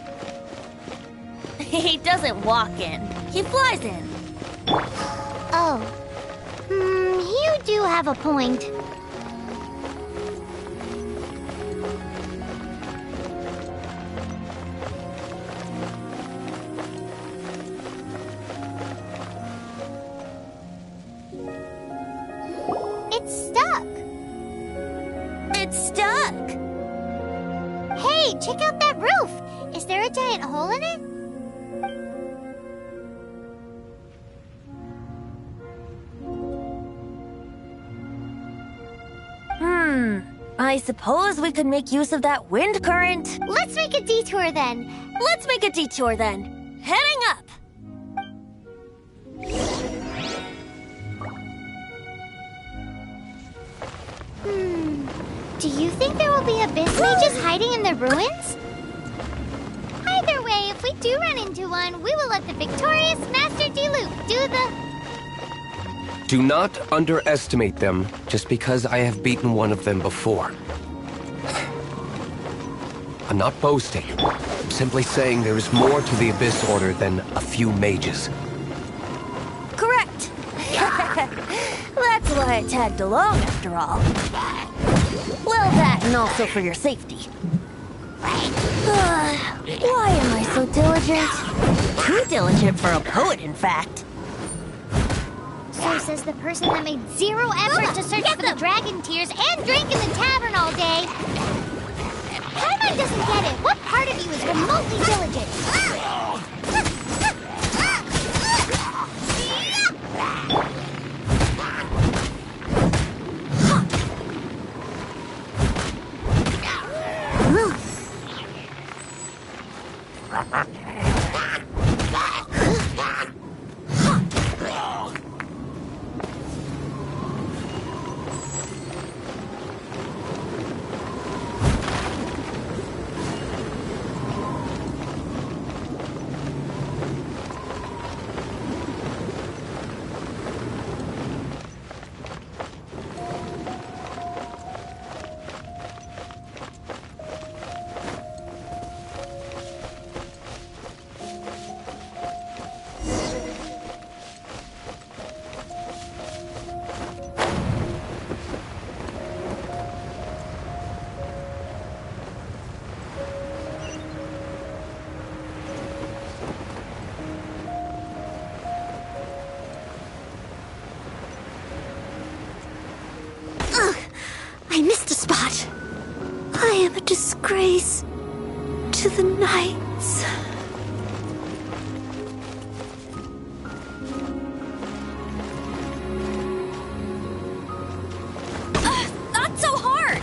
Speaker 10: He doesn't walk in. He flies in.
Speaker 7: Oh. You do have a point. It's stuck.
Speaker 10: It's stuck.
Speaker 7: Hey, check out that roof. Is there a giant hole in it?
Speaker 10: I suppose we could make use of that wind current.
Speaker 7: Let's make a detour then.
Speaker 10: Heading up.
Speaker 7: Do you think there will be abyss mages hiding in the ruins? Either way, if we do run into one, we will let the victorious Master Diluc do the...
Speaker 9: Do not underestimate them just because I have beaten one of them before. I'm not boasting. I'm simply saying there is more to the Abyss Order than a few mages.
Speaker 10: Correct. That's why I tagged along after all. Well, that and also for your safety. Why am I so diligent? Too diligent for a poet, in fact.
Speaker 7: So says the person that made zero effort to search for the dragon tears and drink in the tavern all day. Paimon doesn't get it. What part of you is remotely diligent?
Speaker 4: I missed a spot. I am a disgrace to the knights.
Speaker 10: Not so hard!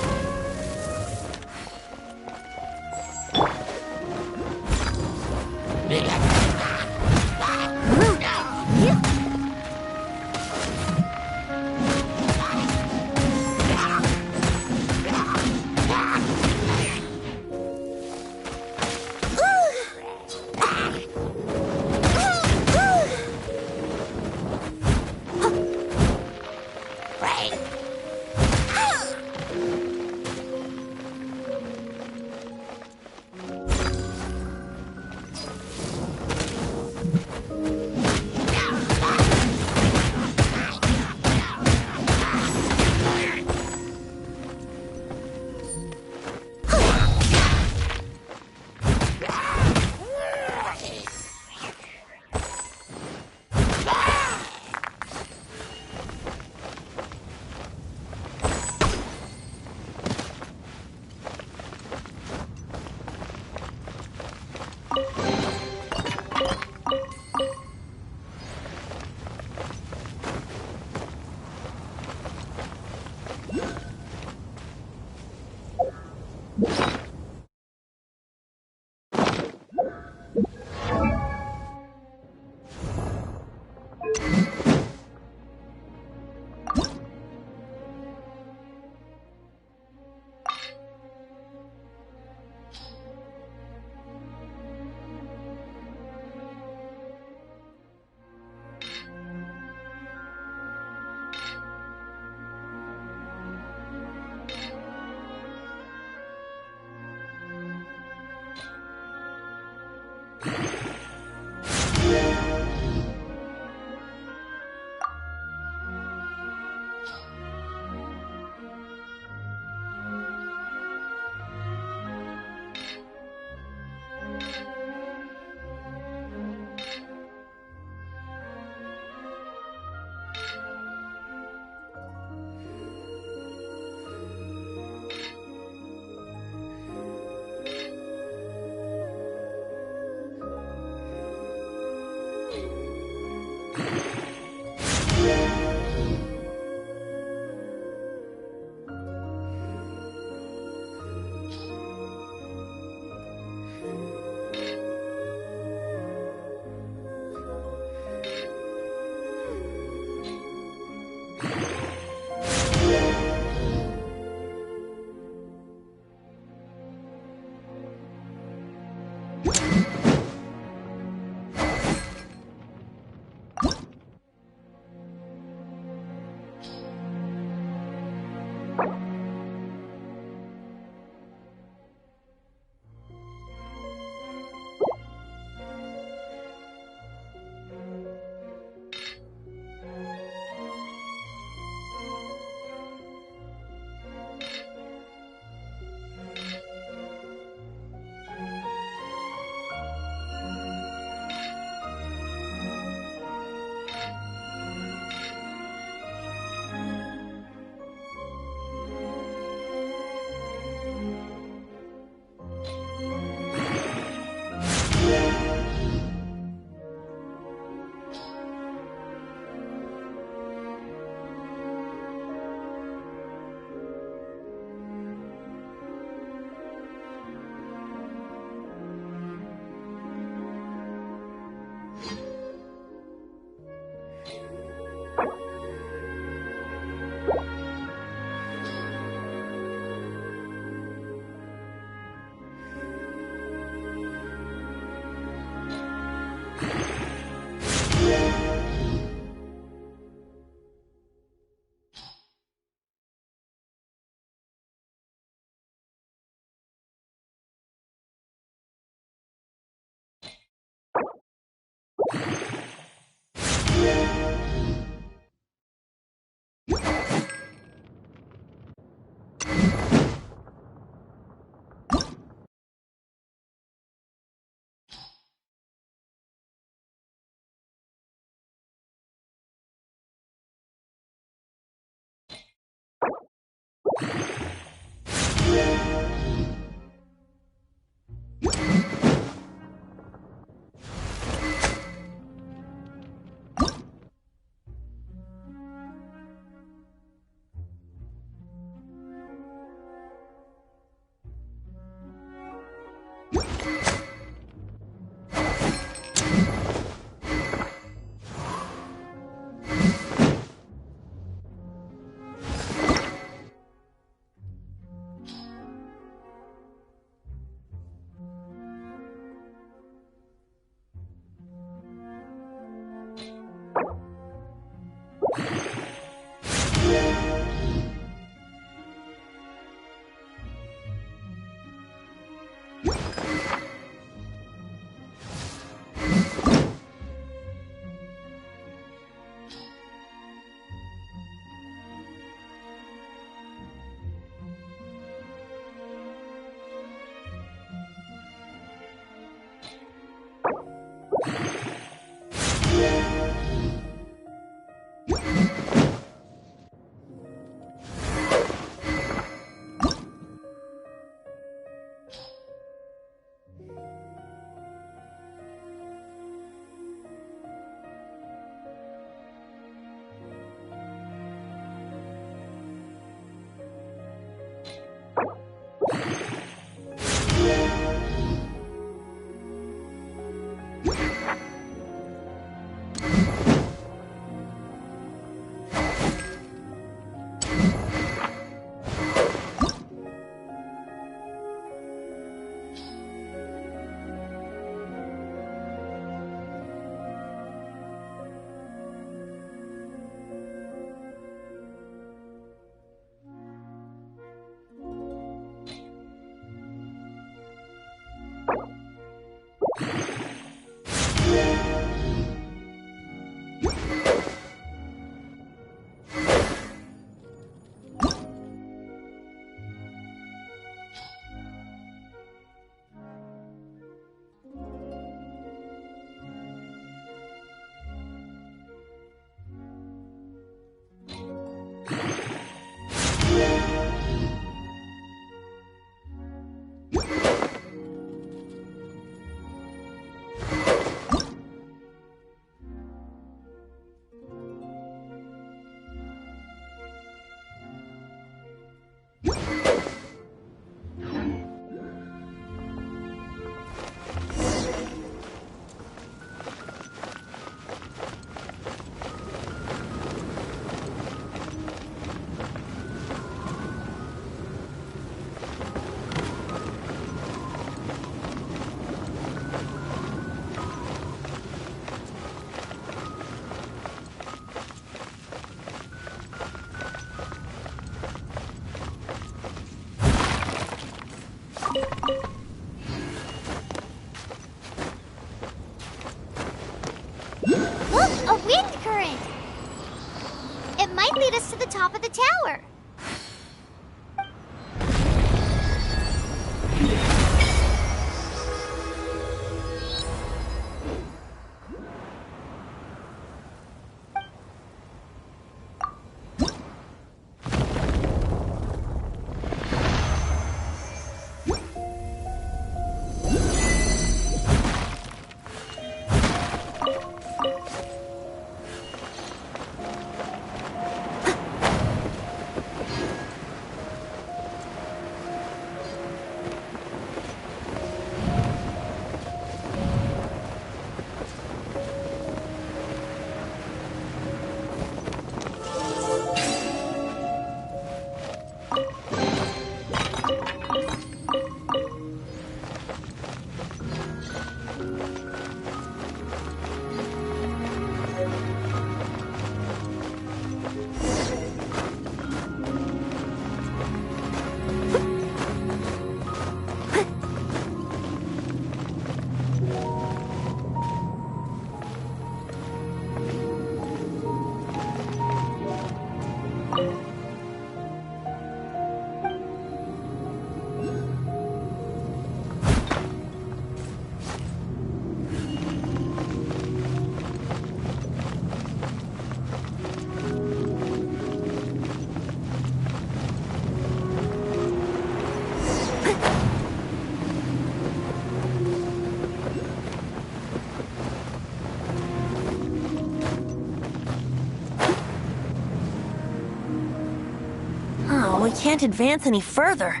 Speaker 10: we can't advance any further.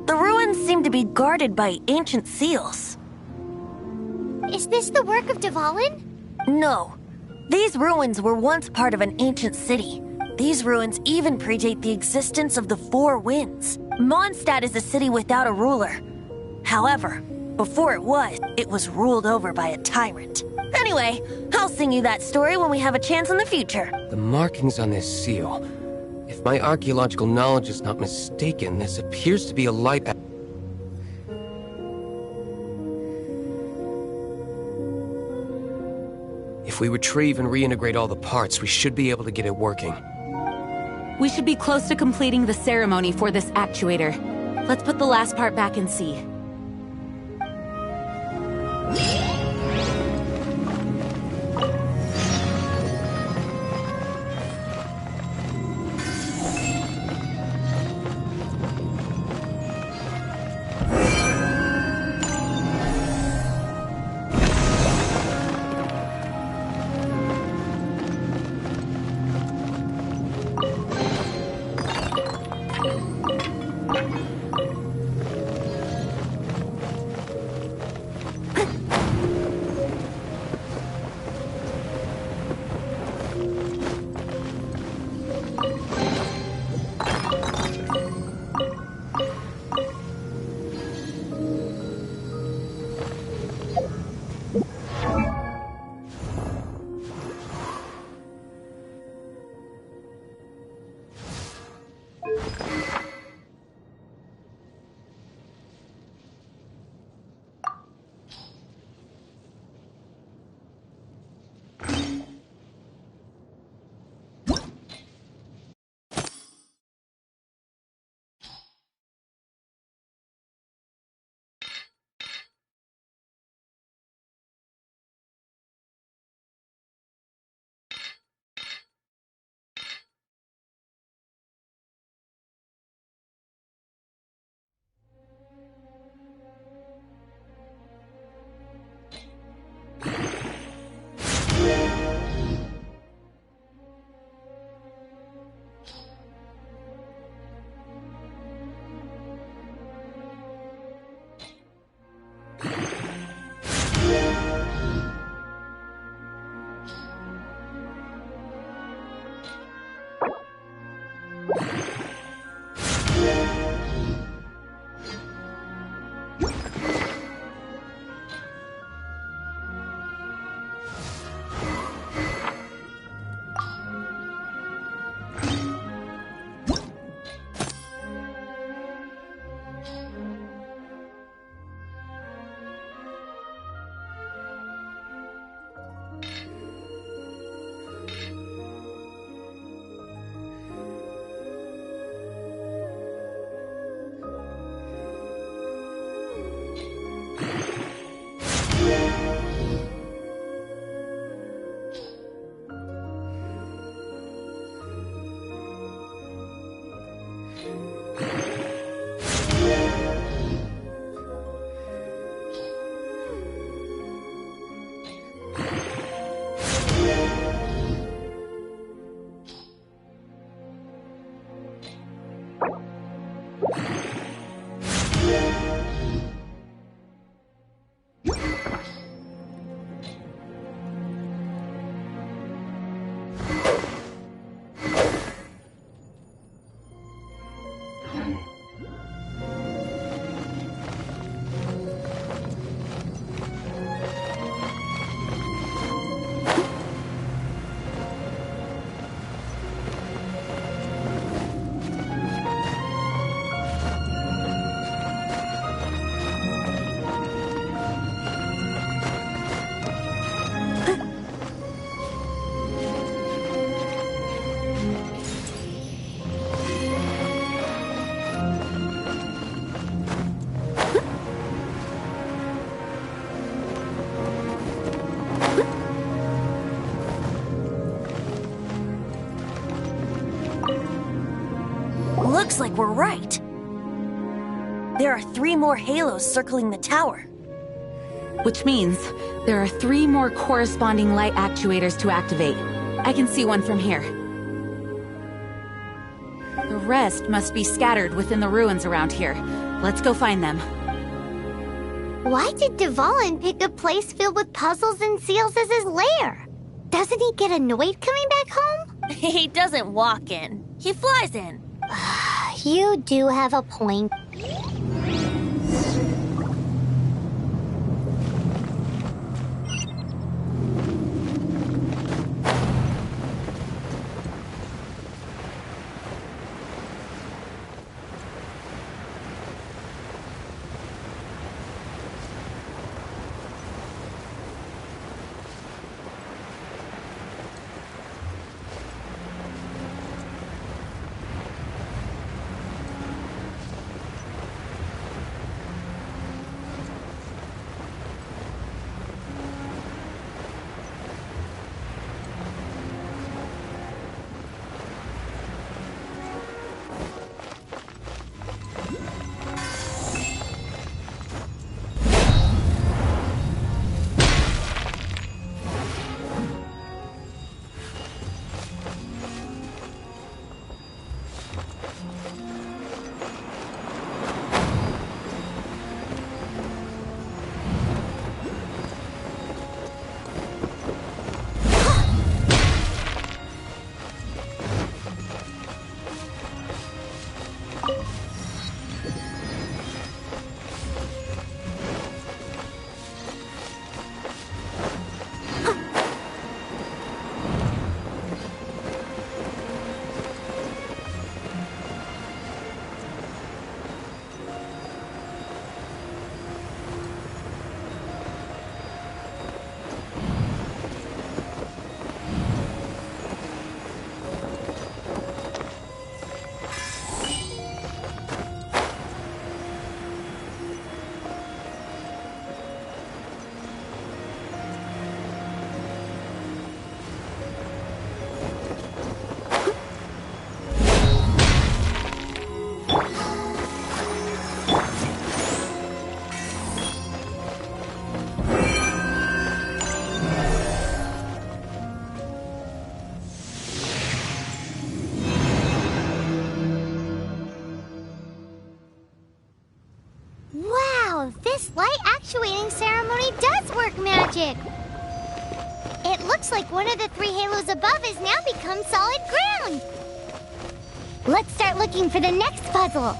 Speaker 10: The ruins seem to be guarded by ancient seals.
Speaker 7: Is this the work of Dvalin?
Speaker 10: No. These ruins were once part of an ancient city. These ruins even predate the existence of the Four Winds. Mondstadt is a city without a ruler. However, before it was ruled over by a tyrant. Anyway, I'll sing you that story when we have a chance in the future.
Speaker 9: The markings on this seal. If my archaeological knowledge is not mistaken, this appears to be a light... If we retrieve and reintegrate all the parts, we should be able to get it working.
Speaker 11: We should be close to completing the ceremony for this actuator. Let's put the last part back and see.
Speaker 10: Looks like we're right. There are 3 more halos circling the tower.
Speaker 11: Which means there are 3 more corresponding light actuators to activate. I can see one from here. The rest must be scattered within the ruins around here. Let's go find them.
Speaker 7: Why did Dvalin pick a place filled with puzzles and seals as his lair? Doesn't he get annoyed coming back home?
Speaker 10: He doesn't walk in. He flies in.
Speaker 7: You do have a point. This light actuating ceremony does work magic! It looks like one of the 3 halos above has now become solid ground! Let's start looking for the next puzzle!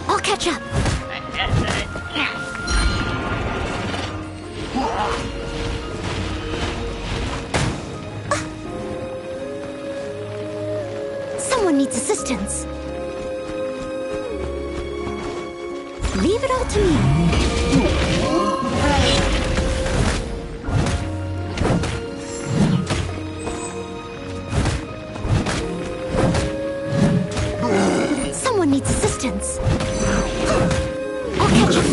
Speaker 4: I'll catch up. Someone needs assistance. Leave it all to me. Someone needs assistance. I'll catch him.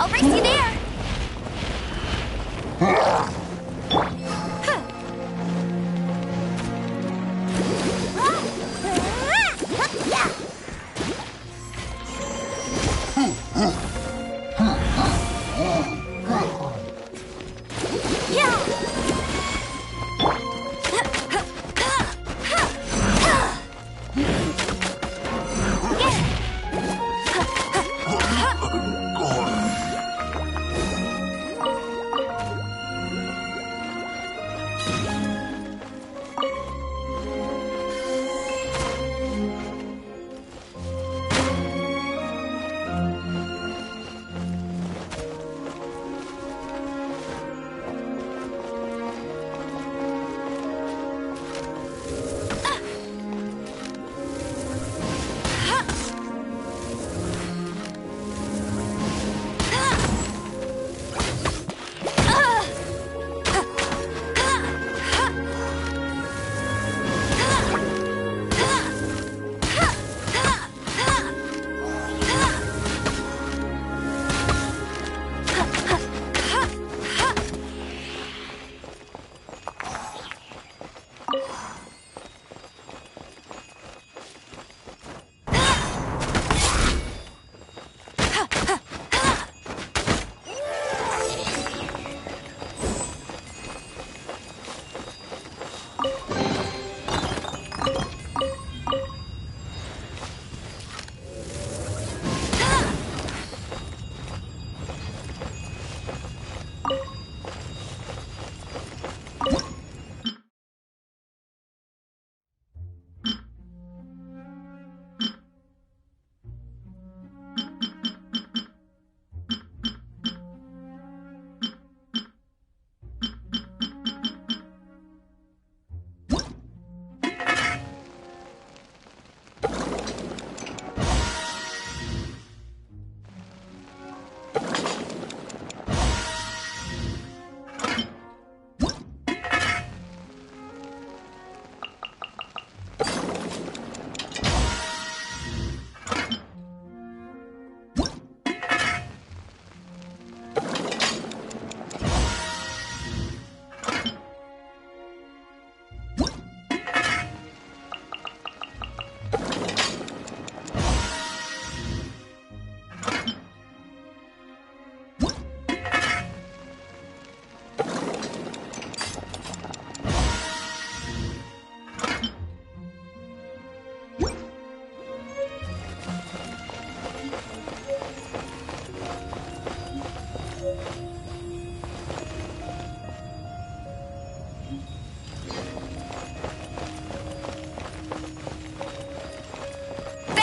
Speaker 7: I'll race you there.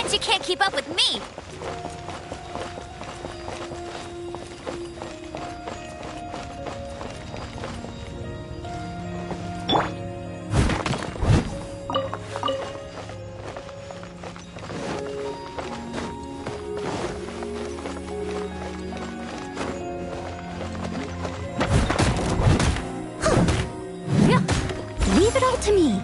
Speaker 7: You can't keep up with me.
Speaker 4: Leave it all to me.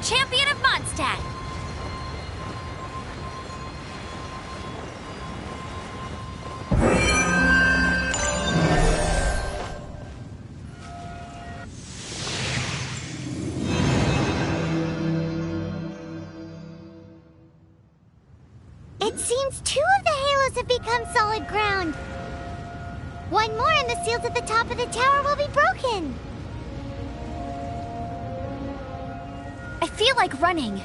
Speaker 5: champion of Mondstadt!
Speaker 7: It seems 2 of the halos have become solid ground. 1 more and the seals at the top of the tower will be broken.
Speaker 5: I feel like running.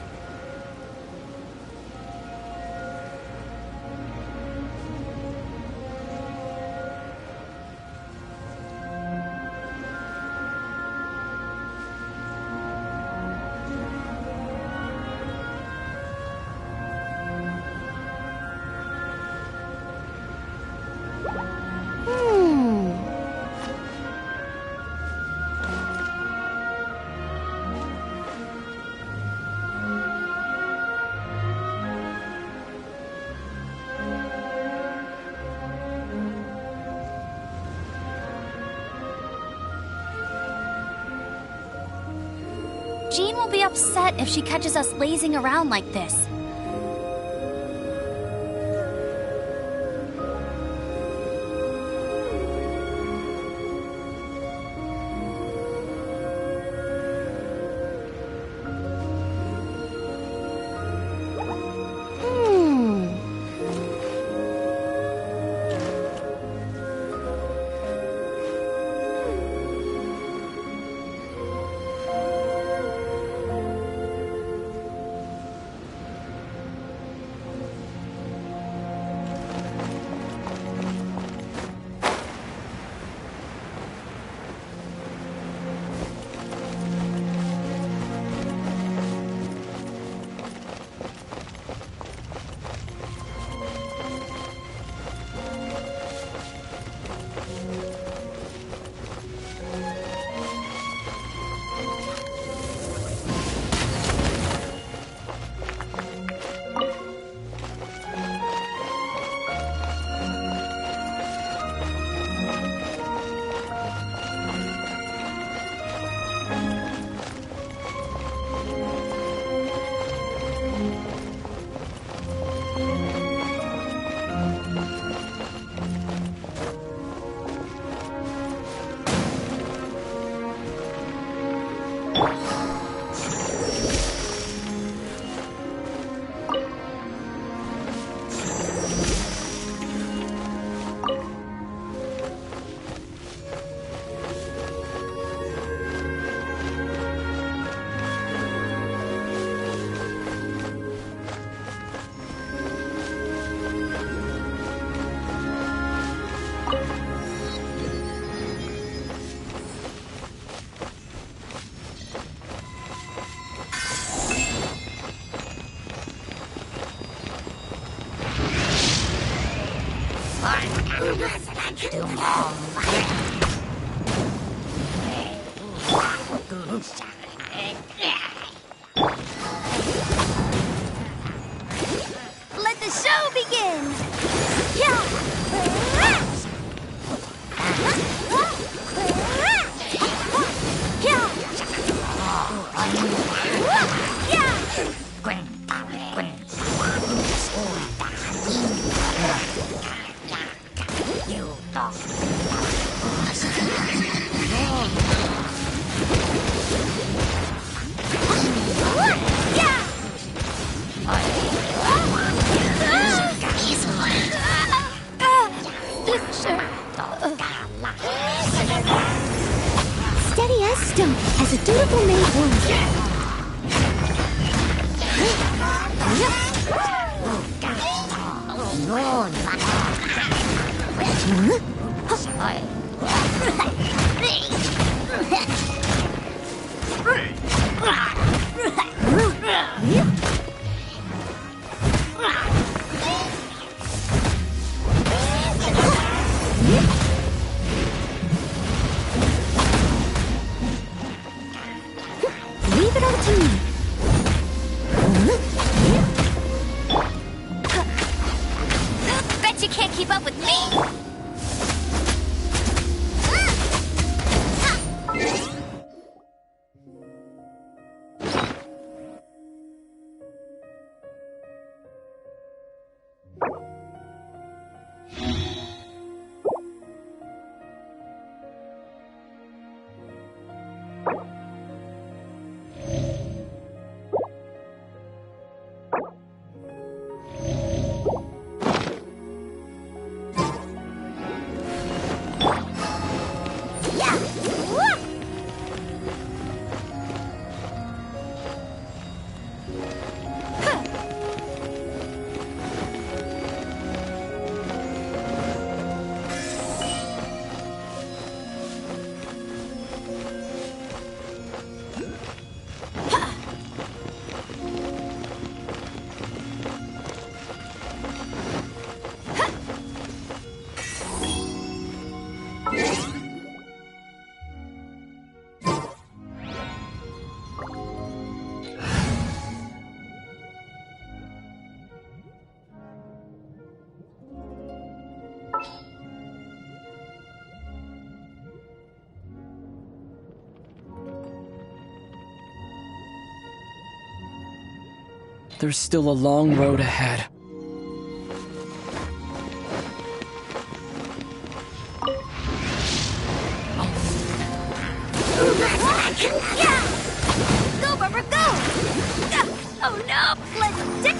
Speaker 5: Jean will be upset if she catches us lazing around like this.
Speaker 7: Let the show begin! Steady as stone, as a dutiful maid Leave it all to me.
Speaker 5: Bet you can't keep up with me!
Speaker 12: There's still a long road ahead.
Speaker 5: Go, Barbara, go! Oh no! Let's dig!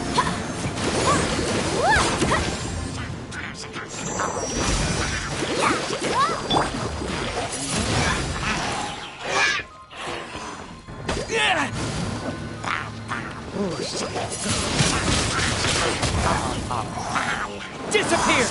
Speaker 12: Disappear!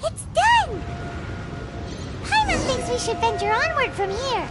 Speaker 7: It's done! Paimon thinks we should venture onward from here.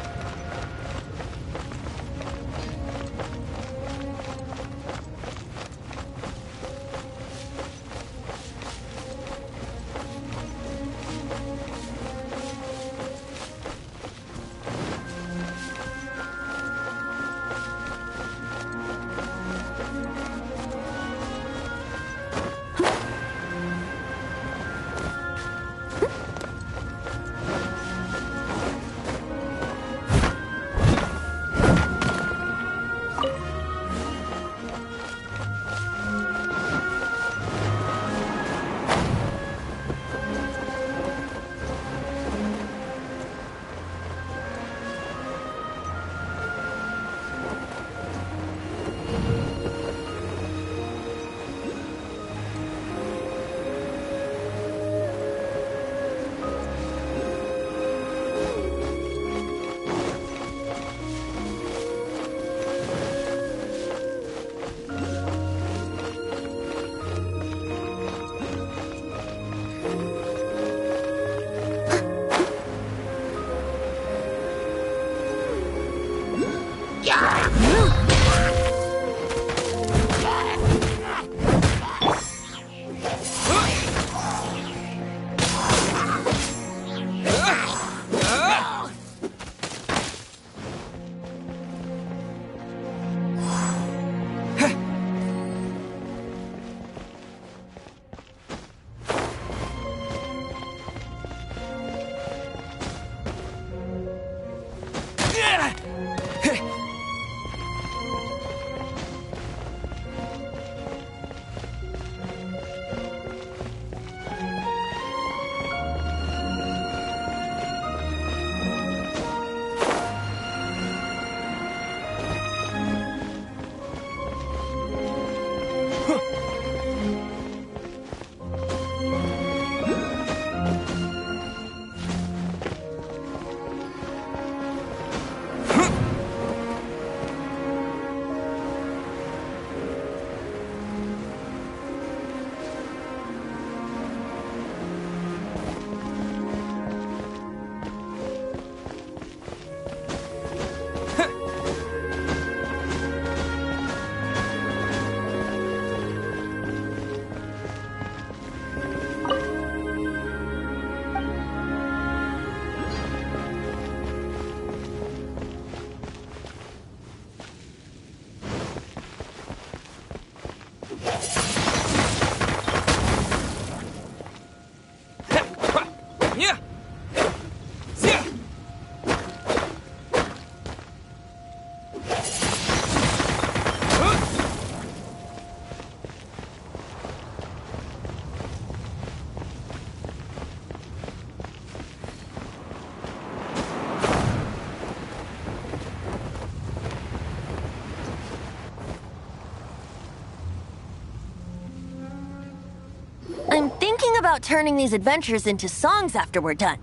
Speaker 10: about turning these adventures into songs after we're done?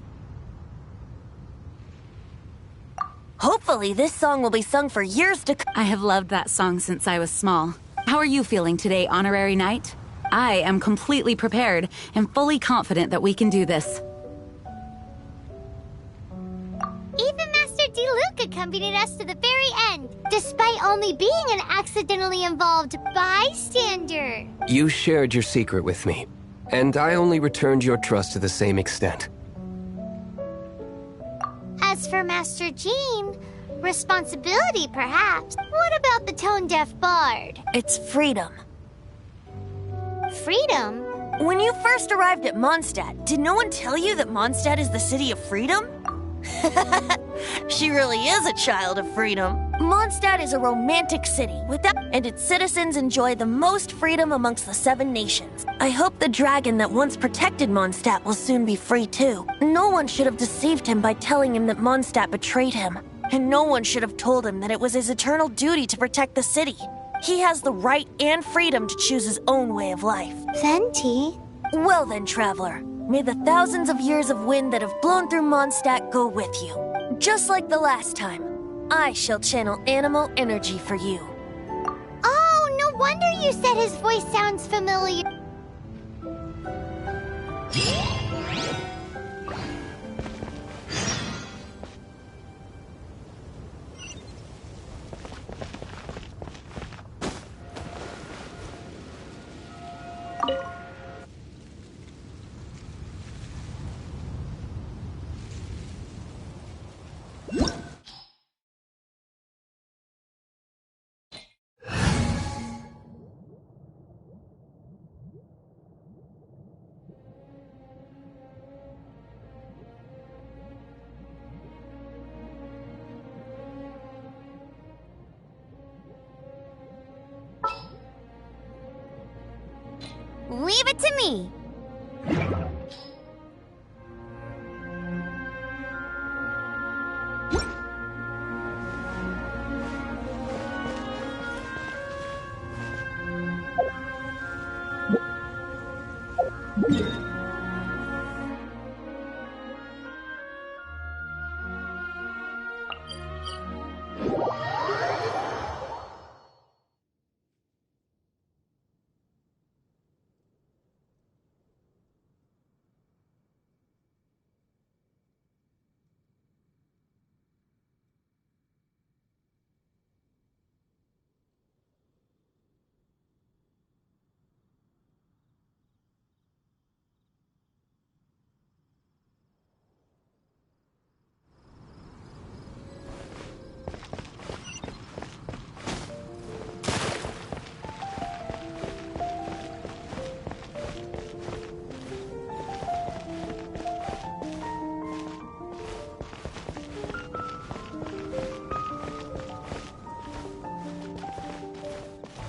Speaker 10: Hopefully, this song will be sung for years to come.
Speaker 11: I have loved that song since I was small. How are you feeling today, Honorary Knight? I am completely prepared and fully confident that we can do this.
Speaker 7: Even Master Diluc accompanied us to the very end, despite only being an accidentally involved bystander.
Speaker 9: You shared your secret with me, and I only returned your trust to the same extent.
Speaker 7: As for Master Jean, responsibility perhaps. What about the tone-deaf bard?
Speaker 10: It's freedom.
Speaker 7: Freedom?
Speaker 10: When you first arrived at Mondstadt, did no one tell you that Mondstadt is the city of freedom? She really is a child of freedom. Mondstadt is a romantic city, and its citizens enjoy the most freedom amongst the 7 nations. I hope the dragon that once protected Mondstadt will soon be free too. No one should have deceived him by telling him that Mondstadt betrayed him. And no one should have told him that it was his eternal duty to protect the city. He has the right and freedom to choose his own way of life.
Speaker 7: Venti?
Speaker 10: Well then, traveler. May the thousands of years of wind that have blown through Mondstadt go with you. Just like the last time, I shall channel animal energy for you.
Speaker 7: Oh, no wonder you said his voice sounds familiar. Leave it to me.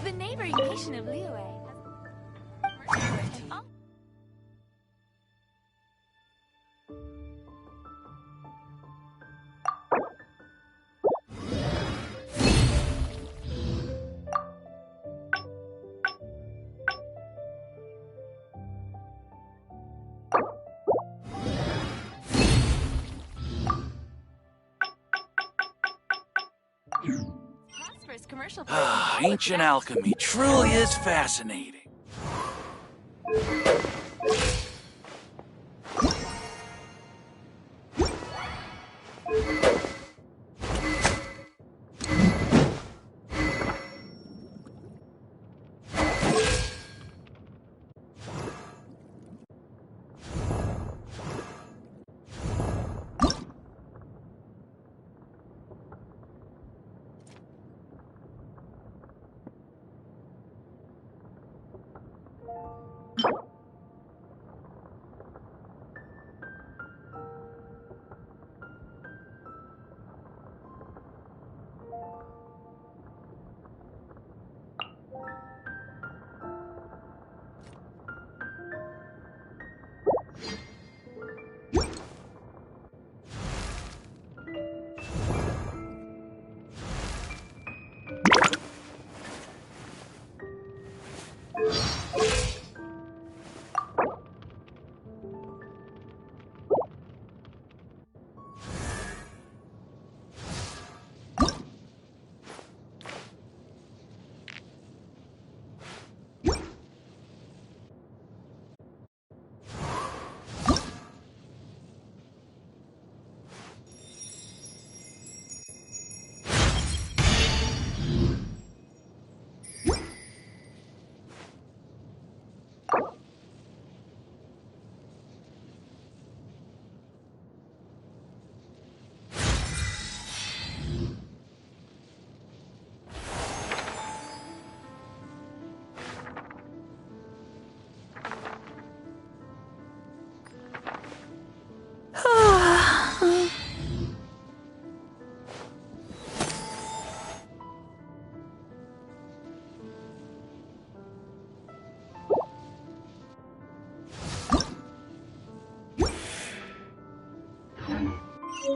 Speaker 13: The neighboring nation of Liyue has... Commercial
Speaker 6: Ancient alchemy truly is fascinating.
Speaker 1: Come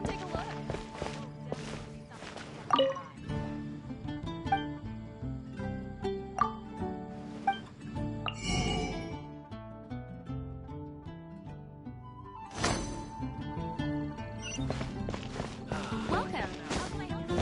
Speaker 1: take a look.
Speaker 13: Welcome. How can I help you?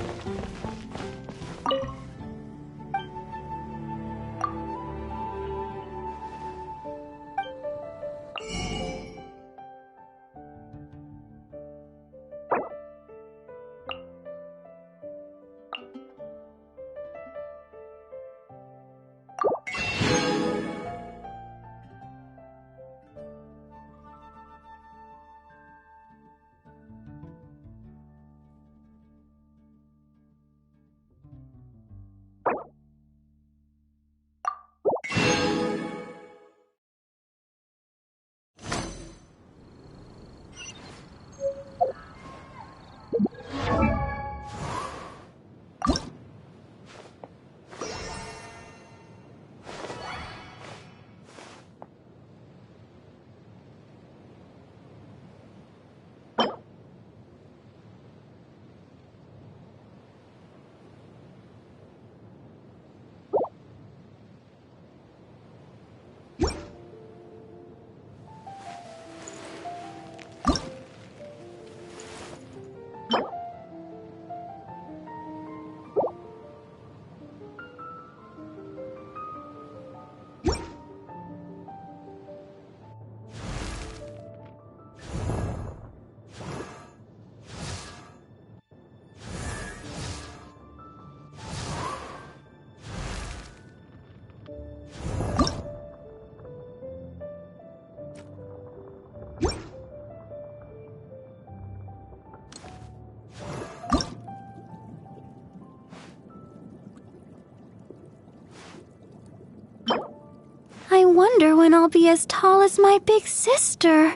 Speaker 4: I wonder when I'll be as tall as my big sister.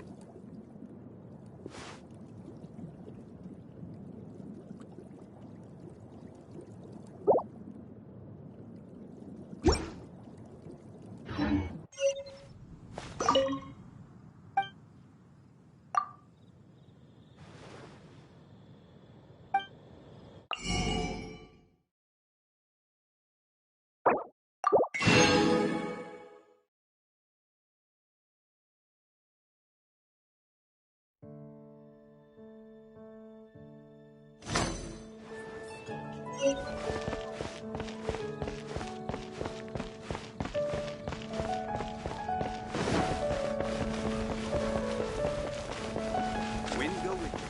Speaker 8: Wind go with you.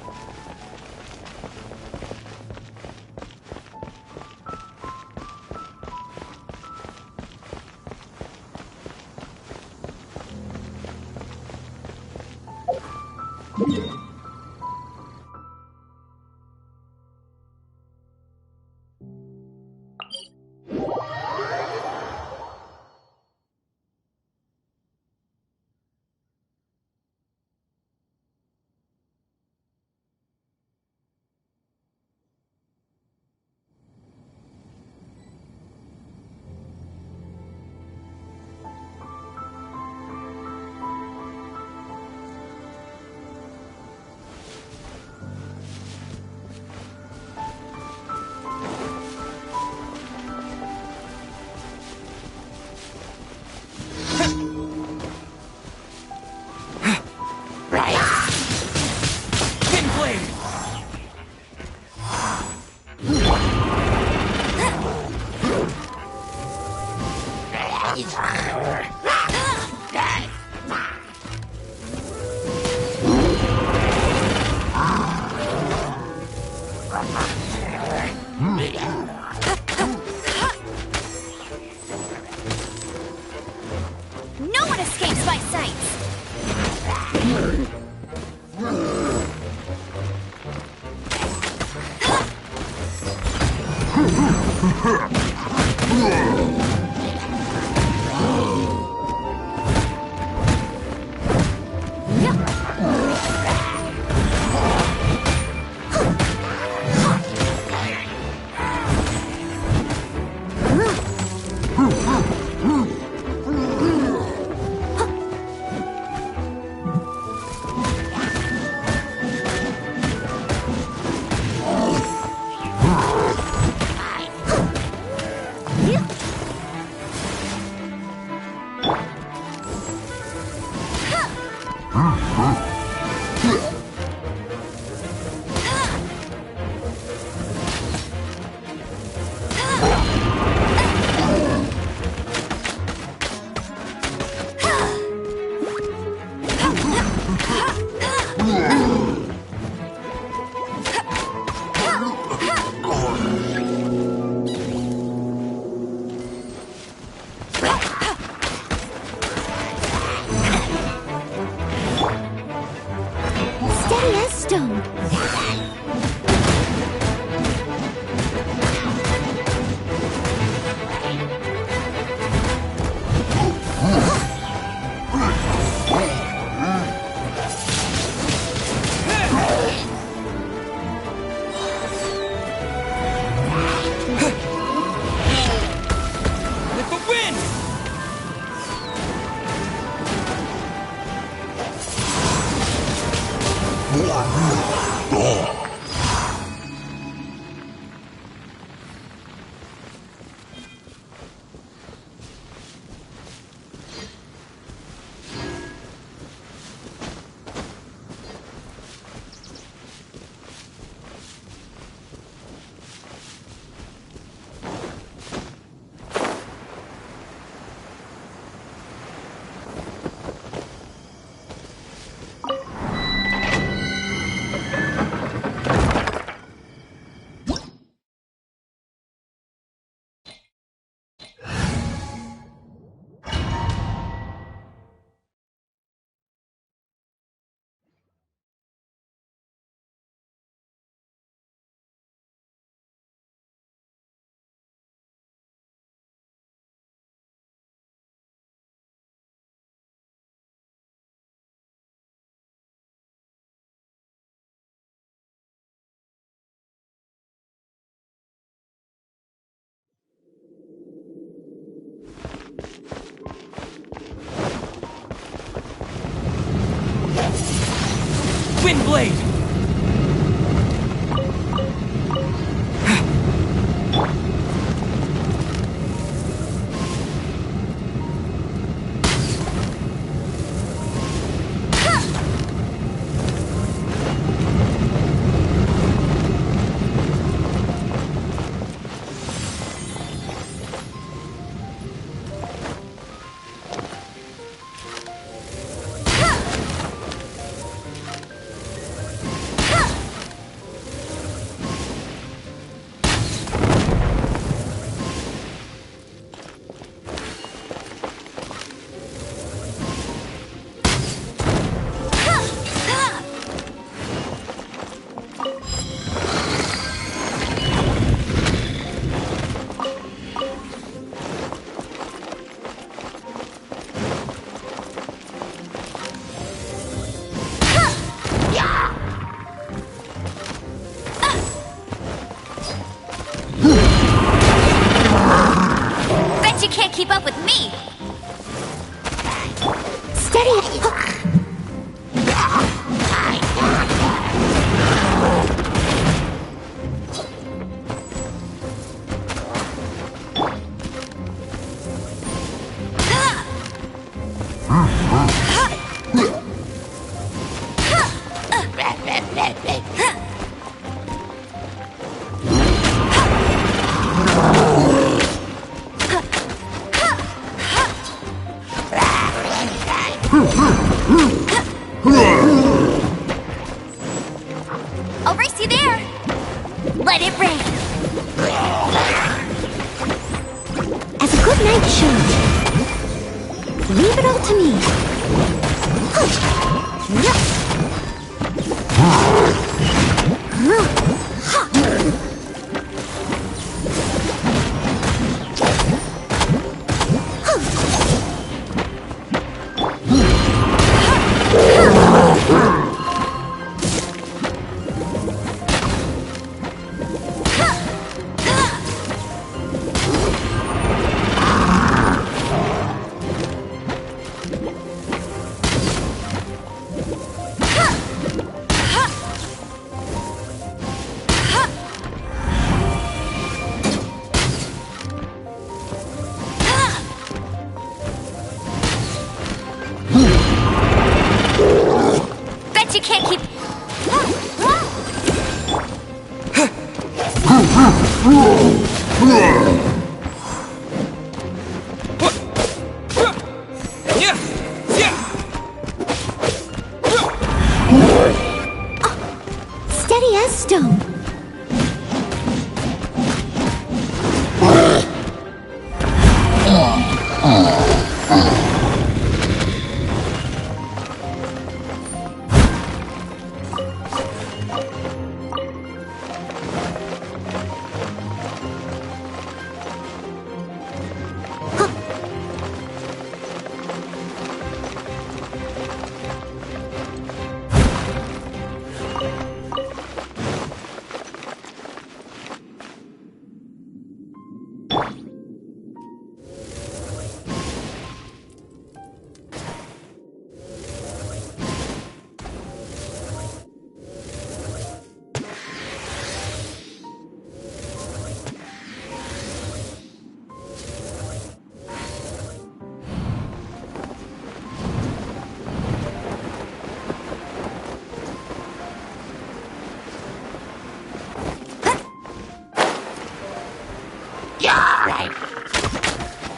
Speaker 4: Steady as stone.
Speaker 12: With the wind! Windblade!
Speaker 4: stone.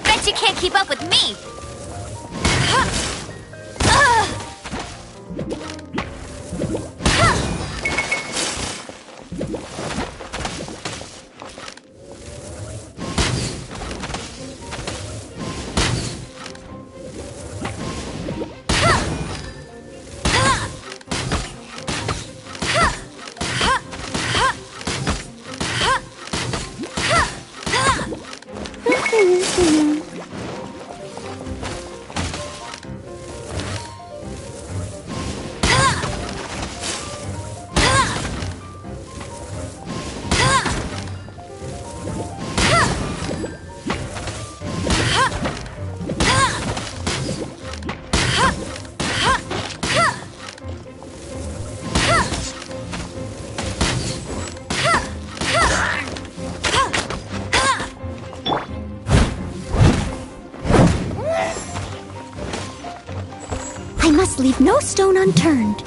Speaker 1: Bet you can't keep up with me!
Speaker 4: I must leave no stone unturned.